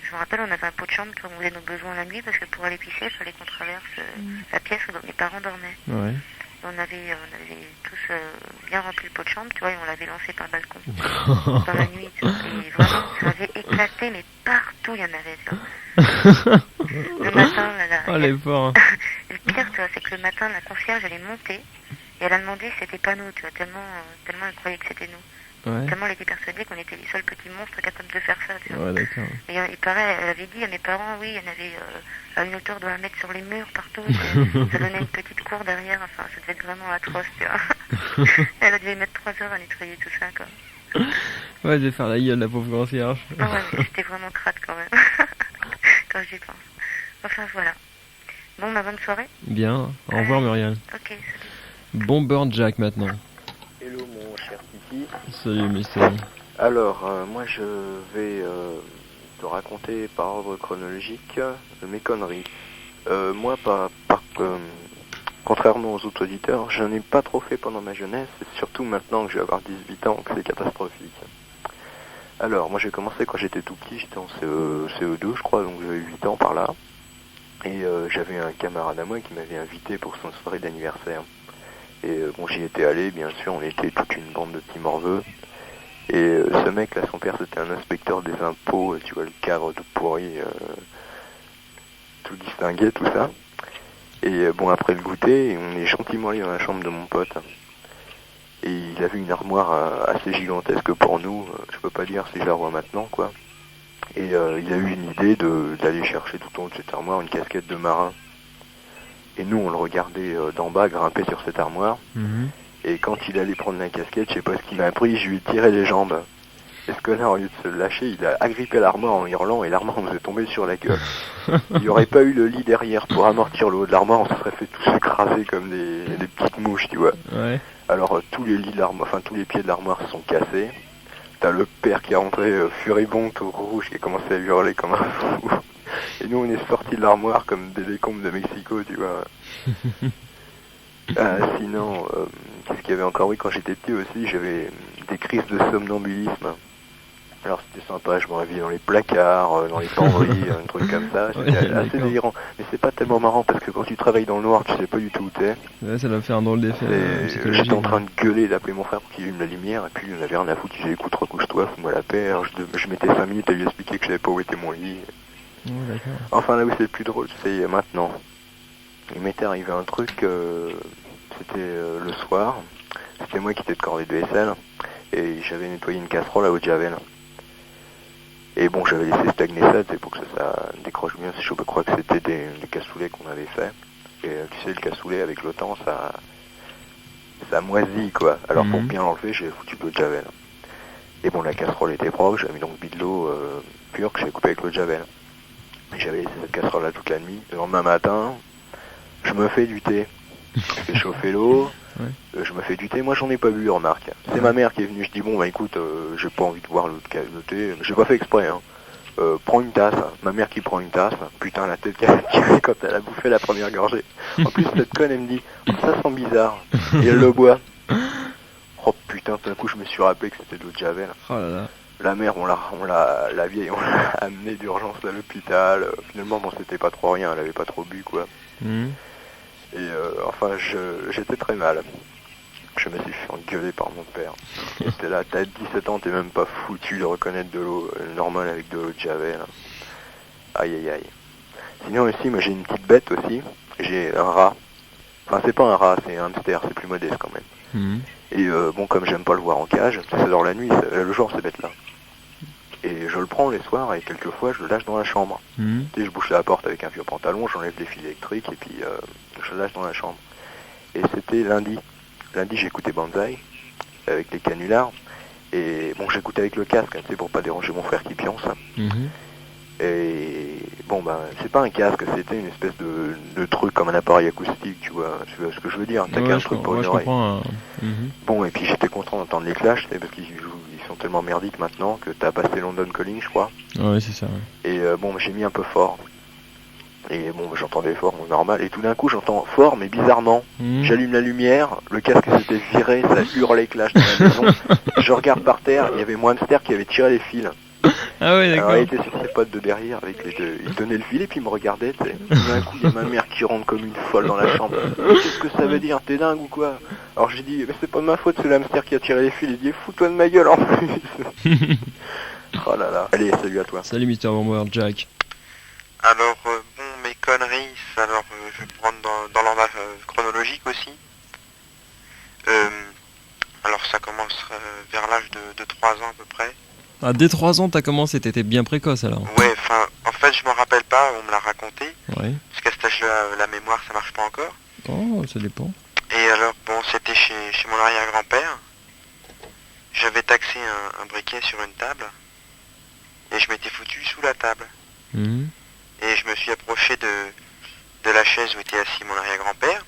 je me rappelle, on avait un pot de chambre quand on faisait nos besoins la nuit, parce que pour aller pisser, il fallait qu'on traverse la pièce où mes parents dormaient. Ouais. Et on avait tous bien rempli le pot de chambre, tu vois, et on l'avait lancé par le balcon dans la nuit. Tu vois, et vraiment, ça avait éclaté, mais partout il y en avait, tu vois. Le matin, Oh, les forts. le pire, tu vois, c'est que le matin, la concierge, elle est montée, et elle a demandé si c'était pas nous, tu vois, tellement elle croyait que c'était nous. Ouais. Tellement elle était persuadée qu'on était les seuls petits monstres capables de faire ça, tu vois. Ouais, d'accord. Et il paraît, elle avait dit à mes parents, oui, il y en avait à une hauteur de 1 mètre sur les murs partout, ça donnait une petite cour derrière, enfin, ça devait être vraiment atroce, tu vois. Elle a dû mettre 3 heures à nettoyer tout ça, quoi. Ouais, de faire la gueule, la pauvre concierge. Ah ouais, mais c'était vraiment crade quand même, quand j'y pense. Enfin, voilà. Bon, ma bonne soirée. Bien, au revoir Muriel. Ok, salut. Bomber Jack maintenant. Hello mon cher Titi. Salut Mister. Alors, moi je vais te raconter par ordre chronologique mes conneries. Moi, contrairement aux autres auditeurs, je n'en ai pas trop fait pendant ma jeunesse, et surtout maintenant que je vais avoir 18 ans, que c'est catastrophique. Alors, moi j'ai commencé quand j'étais tout petit, j'étais en CE2 je crois, donc j'avais 8 ans par là. Et j'avais un camarade à moi qui m'avait invité pour son soirée d'anniversaire. Et bon, j'y étais allé, bien sûr, on était toute une bande de petits morveux. Et ce mec là, son père c'était un inspecteur des impôts, tu vois, le cadre tout pourri, tout distingué, tout ça. Et bon, après le goûter, on est gentiment allé dans la chambre de mon pote. Et il avait une armoire assez gigantesque pour nous, je peux pas dire si je la vois maintenant, quoi. Et il a eu une idée d'aller chercher tout en haut de cette armoire une casquette de marin. Et nous, on le regardait d'en bas grimper sur cette armoire. Mhm. Et quand il allait prendre la casquette, je sais pas ce qu'il m'a pris, je lui ai tiré les jambes. Et ce connard, au lieu de se lâcher, il a agrippé l'armoire en hurlant et l'armoire nous est tombée sur la gueule. Il n'y aurait pas eu le lit derrière pour amortir le haut de l'armoire, on se serait fait tous écraser comme des petites mouches, tu vois. Ouais. Alors tous les lits de l'armoire, enfin tous les pieds de l'armoire sont cassés. T'as le père qui est rentré furibond, tout rouge, qui a commencé à hurler comme un fou. Et nous on est sortis de l'armoire comme des décombres de Mexico, tu vois. Sinon, qu'est-ce qu'il y avait encore? Oui, quand j'étais petit aussi, j'avais des crises de somnambulisme. Alors c'était sympa, je me réveillais dans les placards, dans les penderies, un truc comme ça. C'était Ouais, assez d'accord. délirant. Mais c'est pas tellement marrant parce que quand tu travailles dans le noir, tu sais pas du tout où t'es. Ouais, ça doit faire un drôle d'effet psychologique. J'étais en train de gueuler, d'appeler mon frère pour qu'il allume la lumière, et puis il en avait rien à foutre, il disait écoute, recouche-toi, fous-moi la paix. Alors, je mettais 5 minutes à lui expliquer que je savais pas où était mon lit. Ouais, d'accord. Enfin là où c'est le plus drôle, c'est maintenant. Il m'était arrivé un truc, c'était le soir, c'était moi qui étais de cordée de vaisselle, et j'avais nettoyé une casserole à eau de javel. Et bon, j'avais laissé stagner ça, c'est pour que ça décroche bien, je crois que c'était des cassoulets qu'on avait fait. Et tu sais, le cassoulet avec le temps, ça moisit quoi. Alors pour bien l'enlever, j'ai foutu de l'eau de javel. Et bon, la casserole était propre, j'avais mis donc de l'eau pure que j'ai coupée avec l'eau de javel. Et j'avais laissé cette casserole là toute la nuit. Le lendemain matin, je me fais du thé. Je fais chauffer l'eau, Je me fais du thé, moi j'en ai pas bu, remarque. C'est ma mère qui est venue, je dis bon bah écoute, j'ai pas envie de boire le thé, j'ai pas fait exprès, hein. Prends une tasse, ma mère qui prend une tasse, putain la tête qu'elle a tirée quand elle a bouffé la première gorgée. En plus cette conne elle me dit, oh, ça sent bizarre, et elle le boit. Oh putain, tout d'un coup je me suis rappelé que c'était de l'eau de Javel. Oh là là. La mère, la vieille, on l'a amenée d'urgence à l'hôpital. Finalement, bon, c'était pas trop rien, elle avait pas trop bu, quoi. Mhm. Et enfin, j'étais très mal. Je me suis fait engueuler par mon père. J'étais là, t'as 17 ans, t'es même pas foutu de reconnaître de l'eau normale avec de l'eau de Javel. Aïe aïe aïe. Sinon aussi, moi j'ai une petite bête aussi. J'ai un rat. Enfin, c'est pas un rat, c'est un hamster, c'est plus modeste quand même. Mhm. Et bon, comme j'aime pas le voir en cage, ça dort la nuit, le jour, ces bêtes-là. Et je le prends les soirs et quelquefois je le lâche dans la chambre. Mhm. Tu sais, je bouche la porte avec un vieux pantalon, j'enlève les fils électriques et puis je le lâche dans la chambre. Et c'était lundi. Lundi j'ai écouté Banzai avec les canulars. Et bon, j'écoutais avec le casque, tu sais, pour pas déranger mon frère qui pionce. Mhm. Et bon, ben, c'est pas un casque, c'était une espèce de truc comme un appareil acoustique, tu vois ce que je veux dire. T'as qu'un truc pour une je oreille. comprends. Mhm. Bon, et puis j'étais content d'entendre les clashs, tu sais, parce qu'ils sont tellement merdiques maintenant que t'as passé London Calling, je crois. Ouais, c'est ça. Ouais. Et bon, j'ai mis un peu fort. Et bon, j'entendais fort, bon, normal. Et tout d'un coup, j'entends fort, mais bizarrement. Mhm. J'allume la lumière, le casque s'était viré, ça hurlait clash dans la maison. Je regarde par terre, il y avait mon hamster qui avait tiré les fils. Ah ouais, Alors d'accord. il était sur ses potes de derrière avec les deux. Il tenait le fil et puis il me regardait. Tu sais. Tout d'un coup, il y a ma mère qui rentre comme une folle dans la chambre. Qu'est-ce que ça veut dire? T'es dingue ou quoi? Alors j'ai dit, mais c'est pas de ma faute, c'est le hamster qui a tiré les fils. Il dit, fous-toi de ma gueule en plus. Oh là là. Allez, salut à toi. Salut Mr. Bomber, Jack. Alors, bon, mes conneries, alors je vais prendre dans l'ordre chronologique aussi. Alors ça commence vers l'âge de 3 ans à peu près. Ah, dès 3 ans, t'as commencé, t'étais bien précoce alors. Ouais, enfin, en fait, je m'en rappelle pas, on me l'a raconté, Ouais. parce qu'à cet âge-là, la mémoire, ça marche pas encore. Oh, ça dépend. Et alors, bon, c'était chez mon arrière-grand-père. J'avais taxé un briquet sur une table, et je m'étais foutu sous la table. Mhm. Et je me suis approché de la chaise où était assis mon arrière-grand-père,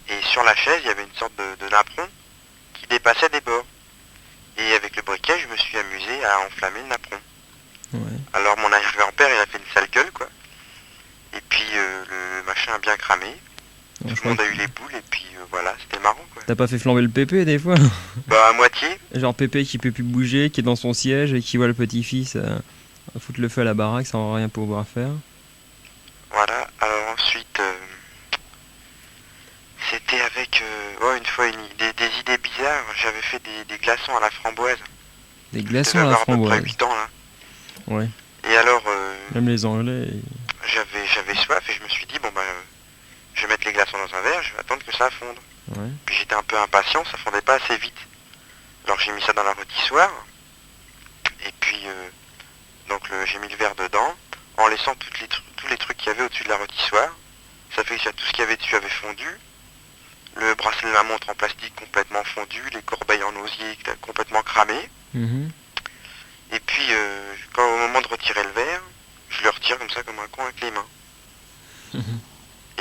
et sur la chaise, il y avait une sorte de napperon qui dépassait des bords. Et avec le briquet, je me suis amusé à enflammer le napperon. Ouais. Alors mon arrière-grand-père, il a fait une sale gueule, quoi. Et puis le machin a bien cramé. Ouais, je Tout le crois monde a que- eu les boules, et puis voilà, c'était marrant, quoi. T'as pas fait flamber le pépé des fois? Bah à moitié. Genre Pépé qui peut plus bouger, qui est dans son siège et qui voit le petit-fils foutre le feu à la baraque sans rien pouvoir faire. Voilà, alors ensuite, c'était avec, une fois, des idées bizarres. J'avais fait des glaçons à la framboise. Des Je glaçons devais à la avoir à peu près framboise. 8 ans, là. Ouais. Et alors, Même les Anglais. j'avais soif et je me suis dit, bon bah, je vais mettre les glaçons dans un verre, je vais attendre que ça fonde. Ouais. Puis j'étais un peu impatient, ça fondait pas assez vite. Alors j'ai mis ça dans la rôtissoire. Et puis, j'ai mis le verre dedans, en laissant tous les trucs qu'il y avait au-dessus de la rôtissoire. Ça fait que tout ce qu'il y avait dessus avait fondu. Le bracelet de la montre en plastique complètement fondu, les corbeilles en osier complètement cramées. Mhm. Et puis, au moment de retirer le verre, je le retire comme ça, comme un con avec les mains. Mhm.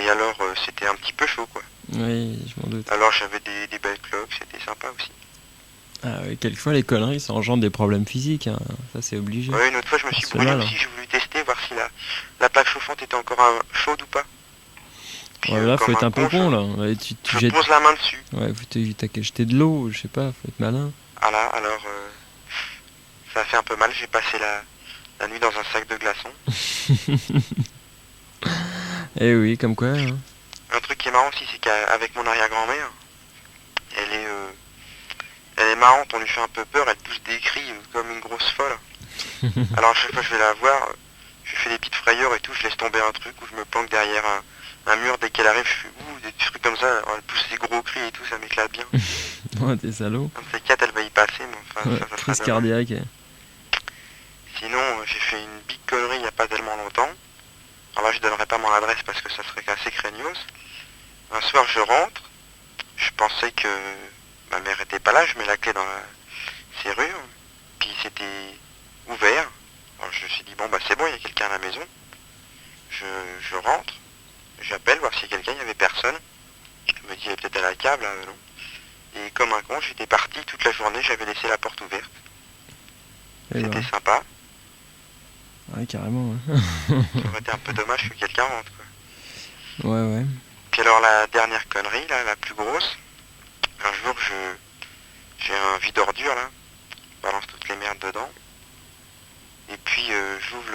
Et alors, c'était un petit peu chaud, quoi. Oui, je m'en doute. Alors, j'avais des belles cloques, c'était sympa aussi. Ah oui, quelquefois les conneries, ça engendre des problèmes physiques, hein. Ça c'est obligé. Ouais, une autre fois, je me suis C'est brûlé mal, aussi, j'ai voulu tester, voir si la plaque chauffante était encore chaude ou pas. Puis, Ouais, là, comme faut être un peu con, con, là. Ouais, tu Je jettes... pose la main dessus. Ouais, t'as qu'à jeter de l'eau, je sais pas, faut être malin. Voilà, alors, ça a fait un peu mal, j'ai passé la nuit dans un sac de glaçons. Eh oui, comme quoi, hein. Un truc qui est marrant aussi, c'est qu'avec mon arrière-grand-mère, elle est marrante, on lui fait un peu peur, elle pousse des cris comme une grosse folle. Alors à chaque fois que je vais la voir, je lui fais des petites frayeurs et tout, je laisse tomber un truc ou je me planque derrière un mur, dès qu'elle arrive, je fais des trucs comme ça, alors elle pousse des gros cris et tout, ça m'éclate bien. Ouais, t'es salaud. Comme ces 4, elle va y passer, mais enfin, Ouais, ça sera crise dommage. cardiaque. Sinon, j'ai fait une big connerie il n'y a pas tellement longtemps. Alors là, je donnerai pas mon adresse parce que ça serait assez craignos. Un soir, je rentre. Je pensais que ma mère était pas là. Je mets la clé dans la serrure. Puis c'était ouvert. Alors je me suis dit, bon, bah c'est bon, il y a quelqu'un à la maison. Je rentre. J'appelle, voir s'il y a quelqu'un. Il n'y avait personne. Je me disais peut-être à la câble, hein, non. Et comme un con, j'étais parti toute la journée, j'avais laissé la porte ouverte. Et C'était voilà. sympa. Ouais, carrément. Ouais, Ça aurait été un peu dommage que quelqu'un rentre, quoi. ouais. Puis alors la dernière connerie, là, la plus grosse, un jour j'ai un vide ordure là, je balance toutes les merdes dedans, et puis j'ouvre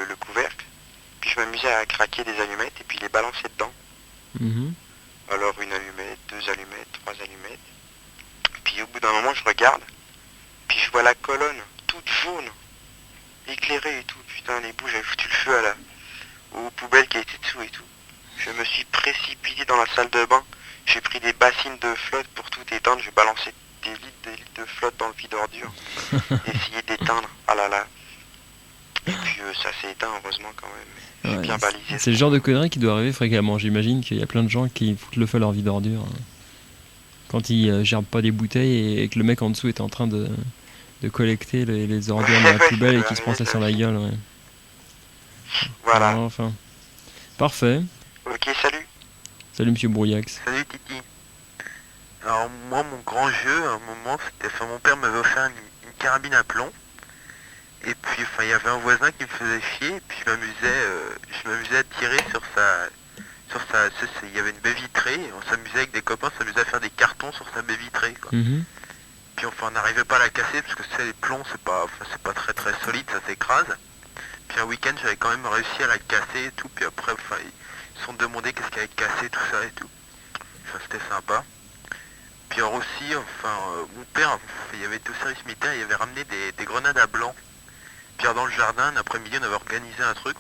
le couvercle, puis je m'amusais à craquer des allumettes et puis les balancer dedans. Mhm. Alors une allumette, 2 allumettes, 3 allumettes, puis au bout d'un moment je regarde, puis je vois la colonne toute jaune, éclairée et tout, putain les bouts, j'avais foutu le feu aux poubelles qui étaient dessous et tout. Je me suis précipité dans la salle de bain, j'ai pris des bassines de flotte pour tout éteindre, j'ai balancé des litres de flotte dans le vide ordure, essayer d'éteindre, ah là là. Et puis ça s'est éteint heureusement quand même, j'ai Ouais, bien balisé. c'est le genre de conneries qui doit arriver fréquemment. J'imagine qu'il y a plein de gens qui foutent le feu à leur vie d'ordure quand ils gerbent pas des bouteilles et que le mec en dessous est en train de collecter les ordures dans la Ouais, poubelle et ça qui se peut prend ça sur la arriver, gueule. Ouais. Voilà. Enfin. Parfait. Ok, salut. Salut Monsieur Brouillax. Salut Titi. Alors moi mon grand jeu à un moment c'était, mon père m'avait offert une carabine à plomb. Et puis il y avait un voisin qui me faisait chier et puis je m'amusais à tirer il y avait une baie vitrée et on s'amusait avec des copains, on s'amusait à faire des cartons sur sa baie vitrée quoi. Mhm. Puis on n'arrivait pas à la casser parce que les plombs c'est pas très très solide, ça s'écrase. Puis un week-end j'avais quand même réussi à la casser et tout, puis après ils se sont demandé qu'est-ce qui avait cassé tout ça et tout. C'était sympa. Puis alors aussi, mon père, il avait été au service militaire, il avait ramené des grenades à blanc. Puis alors, dans le jardin, un après-midi, on avait organisé un truc,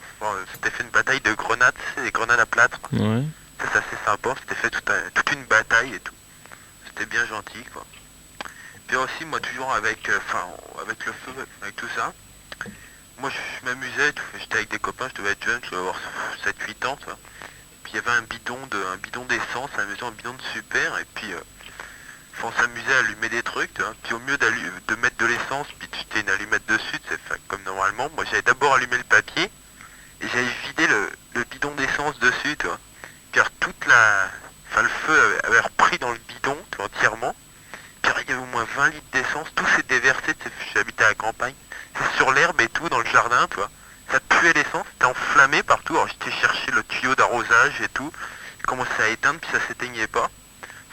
c'était fait une bataille de grenades, c'est des grenades à plâtre. Ouais. Ça, c'est assez sympa, c'était fait toute une bataille et tout. C'était bien gentil quoi. Puis aussi, moi toujours avec le feu, avec tout ça, moi je m'amusais, et tout. J'étais avec des copains, je devais être jeune, je devais avoir 7-8 ans, ça. Puis il y avait un bidon d'essence à la maison, un bidon de super, et puis on s'amusait à allumer des trucs, tu vois. Puis au mieux de mettre de l'essence, puis tu jetais une allumette dessus, comme normalement, moi j'avais d'abord allumé le papier, et j'avais vidé le bidon d'essence dessus, tu vois. Car le feu avait repris dans le bidon, tu vois, entièrement, car il y avait au moins 20 litres d'essence, tout s'est déversé, tu sais, j'habitais à la campagne, c'est sur l'herbe et tout, dans le jardin, tu vois. Ça puait l'essence, c'était enflammé partout, alors j'étais chercher le tuyau d'arrosage et tout, je commençais à éteindre, puis ça s'éteignait pas.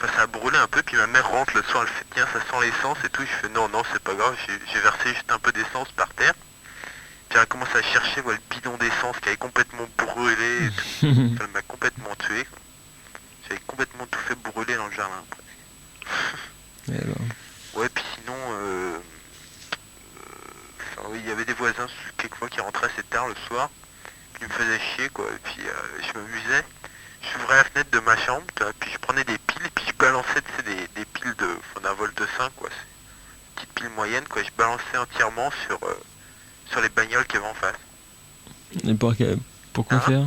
Enfin, ça a brûlé un peu, puis ma mère rentre le soir, elle fait tiens, ça sent l'essence et tout. Je fais non, c'est pas grave, j'ai versé juste un peu d'essence par terre. Puis elle a commencé à chercher le bidon d'essence qui avait complètement brûlé et tout. Elle m'a complètement tué. J'avais complètement tout fait brûler dans le jardin. Et ben, Ouais, puis sinon, oui, il y avait des voisins quelquefois qui rentraient assez tard le soir, qui me faisaient chier quoi, et puis je m'amusais. J'ouvrais la fenêtre de ma chambre, tu vois, puis je prenais des piles, et puis je balançais des piles d'un volt de 5, quoi. C'est une petite pile moyenne, quoi. Je balançais entièrement sur les bagnoles qu'il y avait en face. et pourquoi Hein faire?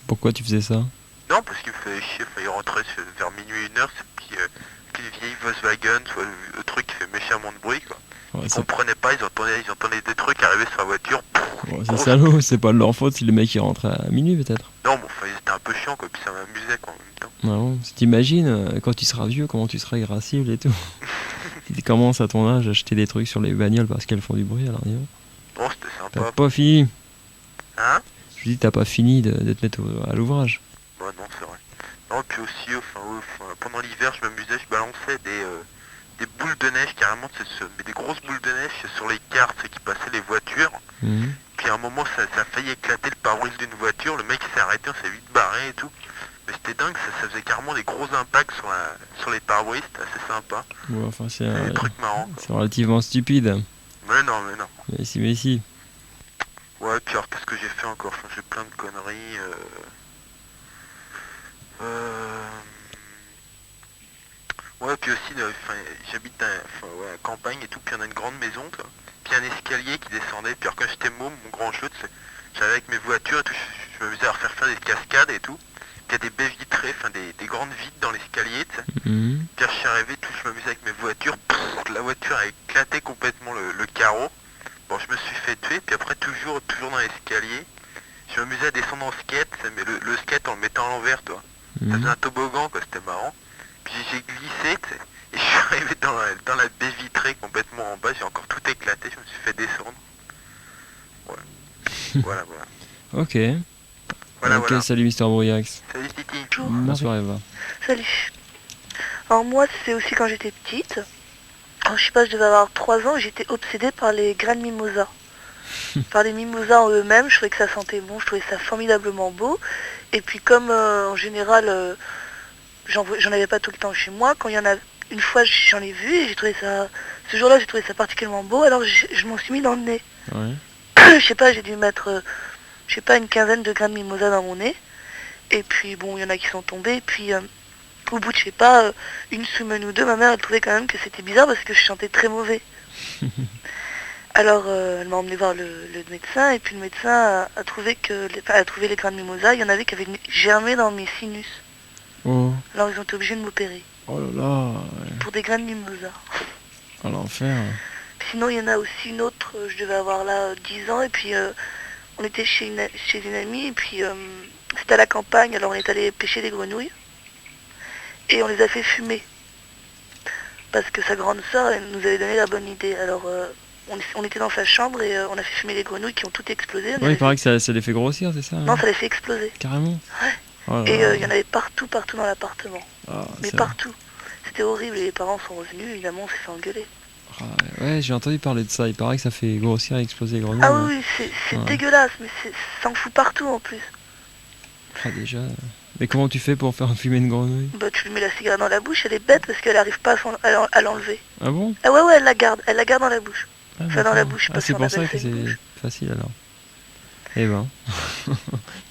Pourquoi tu faisais ça? Non, parce qu'il me faisait chier, il rentrait vers minuit, 1h, puis une vieille Volkswagen, soit le truc qui fait méchamment de bruit, quoi. Ouais, Ils c'est comprenaient pas, ils entendaient des trucs arriver sur la voiture. ouais, c'est salaud, c'est pas de leur faute si le mec il rentre à minuit peut-être. Non, bon, ils étaient un peu chiants, quoi, puis ça m'amusait, quoi, en même temps. Ah bon, si t'imagines quand tu seras vieux, comment tu seras irascible et tout. Si tu commences à ton âge à acheter des trucs sur les bagnoles parce qu'elles font du bruit, alors dis donc. Bon, c'était T'as sympa. pas fini. Hein? Je dis t'as pas fini de te mettre à l'ouvrage. Bah non, c'est vrai. Non, puis aussi, pendant l'hiver, je m'amusais, je balançais des boules de neige, carrément, mais des grosses boules de neige sur les cartes qui passaient les voitures. Mhm. Puis à un moment, ça a failli éclater le pare-brise d'une voiture, le mec s'est arrêté, on s'est vite barré et tout. Mais c'était dingue, ça faisait carrément des gros impacts sur les pare-brise, c'était assez sympa. Ouais, enfin c'est Des trucs marrants, quoi. c'est relativement stupide. Mais non. Mais si. Ouais, puis alors, qu'est-ce que j'ai fait encore? J'ai plein de conneries. Ouais, puis aussi, j'habite à la campagne et tout, puis on a une grande maison, quoi. Puis un escalier qui descendait, puis alors quand j'étais môme, mon grand jeu, j'avais avec mes voitures et tout, je m'amusais à refaire des cascades et tout. Puis il y a des baies vitrées, des grandes vitres dans l'escalier, tu sais. Mhm. Puis je suis arrivé, tout, je m'amusais avec mes voitures, la voiture a éclaté complètement le carreau. Bon, je me suis fait tuer, puis après, toujours dans l'escalier, je m'amusais à descendre en skate, mais le skate en le mettant à l'envers, toi. Ça faisait un toboggan, quoi, c'était marrant. Puis j'ai glissé, tu sais, et je suis arrivé dans la baie vitrée complètement en bas, j'ai encore tout éclaté, je me suis fait descendre. Voilà. Ok. Voilà, Ok, voilà. salut Mister Brouillax. Salut Titi. Bonjour. Bonsoir Eva. Salut. Alors moi, c'est aussi quand j'étais petite. Alors, je sais pas, je devais avoir 3 ans, j'étais obsédée par les grains de mimosa. Par les mimosas en eux-mêmes, je trouvais que ça sentait bon, je trouvais ça formidablement beau. Et puis comme en général, j'en avais pas tout le temps chez moi, quand il y en a une fois, j'en ai vu et j'ai trouvé ça... Ce jour-là, j'ai trouvé ça particulièrement beau, alors je m'en suis mis dans le nez. Ouais. Je sais pas, j'ai dû mettre, je sais pas, une quinzaine de grains de mimosa dans mon nez. Et puis bon, il y en a qui sont tombés, et puis... au bout de, je sais pas, une semaine ou deux, ma mère, elle trouvait quand même que c'était bizarre parce que je chantais très mauvais. Alors, elle m'a emmené voir le médecin, et puis le médecin a trouvé les grains de mimosa, il y en avait qui avaient germé dans mes sinus. Oh. Alors, ils ont été obligés de m'opérer. Oh là là. Ouais. Pour des grains de mimosa. Oh l'enfer. Sinon, il y en a aussi une autre, je devais avoir là 10 ans, et puis on était chez une amie, et puis c'était à la campagne, alors on est allé pêcher des grenouilles. Et on les a fait fumer. Parce que sa grande sœur, elle nous avait donné la bonne idée. Alors, on était dans sa chambre et on a fait fumer les grenouilles qui ont toutes explosé. Ouais, il paraît que ça les fait grossir, c'est ça? Non, ça les fait exploser. Carrément? Ouais. Oh là Et là. il y en avait partout dans l'appartement. Ah, Mais ça- partout. C'était horrible et les parents sont revenus, évidemment, on s'est fait engueuler. Ah, ouais, j'ai entendu parler de ça. Il paraît que ça fait grossir et exploser les grenouilles. Ah oui, oui, c'est Ouais. dégueulasse, mais ça en fout partout en plus. Ah, déjà. Mais comment tu fais pour faire fumer une grenouille? Bah, tu lui mets la cigarette dans la bouche, elle est bête parce qu'elle n'arrive pas à l'enlever. Ah bon? Ah ouais, elle la garde dans la bouche. Ah, Enfin, dans la d'accord. bouche, je sais Ah, pas c'est si on pour ça appelle que ça une c'est bouche. facile alors. Eh ben.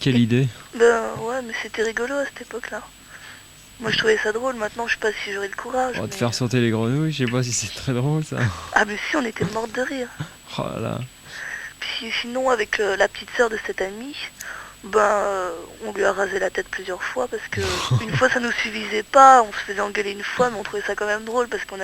Quelle idée. Ben ouais, mais c'était rigolo à cette époque-là. Moi je trouvais ça drôle, maintenant je sais pas si j'aurais le courage. Oh, de mais- faire sauter les grenouilles, je sais pas si c'est très drôle ça. Ah mais si, on était morts de rire. Oh là là. Puis sinon avec la petite sœur de cette amie, on lui a rasé la tête plusieurs fois parce que une fois ça nous suffisait pas, on se faisait engueuler une fois, mais on trouvait ça quand même drôle parce on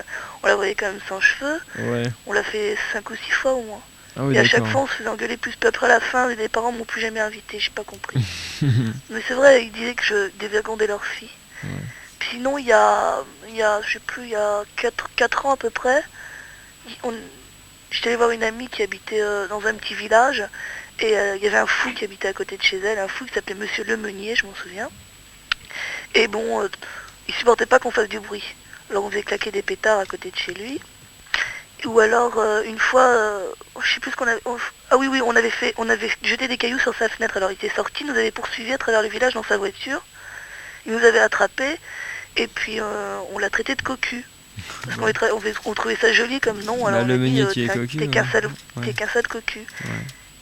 la voyait quand même sans cheveux. Ouais. On l'a fait 5 ou 6 fois au moins. Ah oui, Et à chaque d'accord. fois on se faisait engueuler plus, puis après à la fin les parents m'ont plus jamais invité, j'ai pas compris. Mais c'est vrai, ils disaient que je dévergondais leur fille. Ouais. Puis sinon, il y a, je sais plus, il y a 4 ans à peu près, j'étais allée voir une amie qui habitait dans un petit village, et il y avait un fou qui habitait à côté de chez elle, un fou qui s'appelait Monsieur Le Meunier, je m'en souviens. Et bon, il supportait pas qu'on fasse du bruit. Alors on faisait claquer des pétards à côté de chez lui. Ou alors, une fois, je sais plus ce qu'on avait... Ah oui, on avait jeté des cailloux sur sa fenêtre. Alors il était sorti, nous avait poursuivi à travers le village dans sa voiture. Il nous avait attrapés, et puis on l'a traité de cocu. Parce qu'on trouvait ça joli comme nom. Bah, Alors on le a dit, meunier qui est cocu, t'es qu'un ouais. sale, Ouais. t'es qu'un sale cocu. Ouais.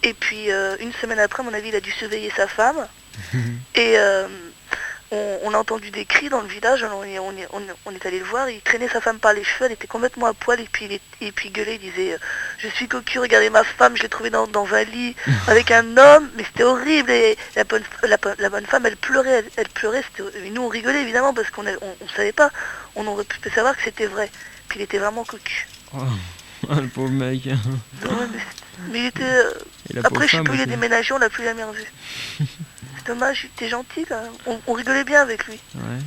Et puis une semaine après, à mon avis, il a dû surveiller sa femme. Et on a entendu des cris dans le village, alors on est allé le voir, il traînait sa femme par les cheveux, elle était complètement à poil, et puis il gueulait, il disait je suis cocu, regardez ma femme, je l'ai trouvée dans un lit avec un homme, mais c'était horrible, et la bonne femme, elle pleurait, et nous on rigolait évidemment, parce qu'on savait pas, on aurait pu savoir que c'était vrai, puis il était vraiment cocu. Oh, le pauvre mec. Ouais, mais il était... Et la pauvre Après, je sais femme plus, il a aussi. déménagé, on l'a plus jamais revu. C'est dommage, il était gentil quand même. On rigolait bien avec lui. Ouais.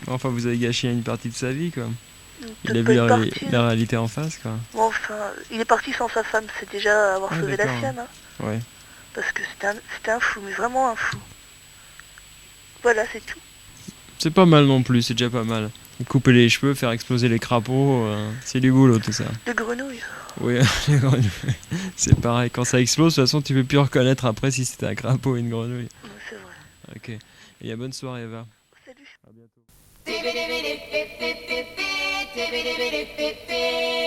Enfin, vous avez gâché une partie de sa vie, quoi. Il a Peut-être vu pas une partie. la réalité en face, quoi. Bon, enfin, il est parti sans sa femme, c'est déjà avoir Ah, sauvé la d'accord. sienne. Hein, Ouais. parce que c'était un fou, mais vraiment un fou. Voilà, c'est tout. C'est pas mal non plus, c'est déjà pas mal. Couper les cheveux, faire exploser les crapauds, c'est du boulot tout ça. De grenouille. Oui, les grenouilles, c'est pareil. Quand ça explose, de toute façon, tu peux plus reconnaître après si c'était un crapaud ou une grenouille. Ouais, c'est vrai. Ok. Et bonne soirée, Eva. Salut. À bientôt. Tibbity-bitty-bit-bit-bit-bit, tibbity-bitty-bit-bit.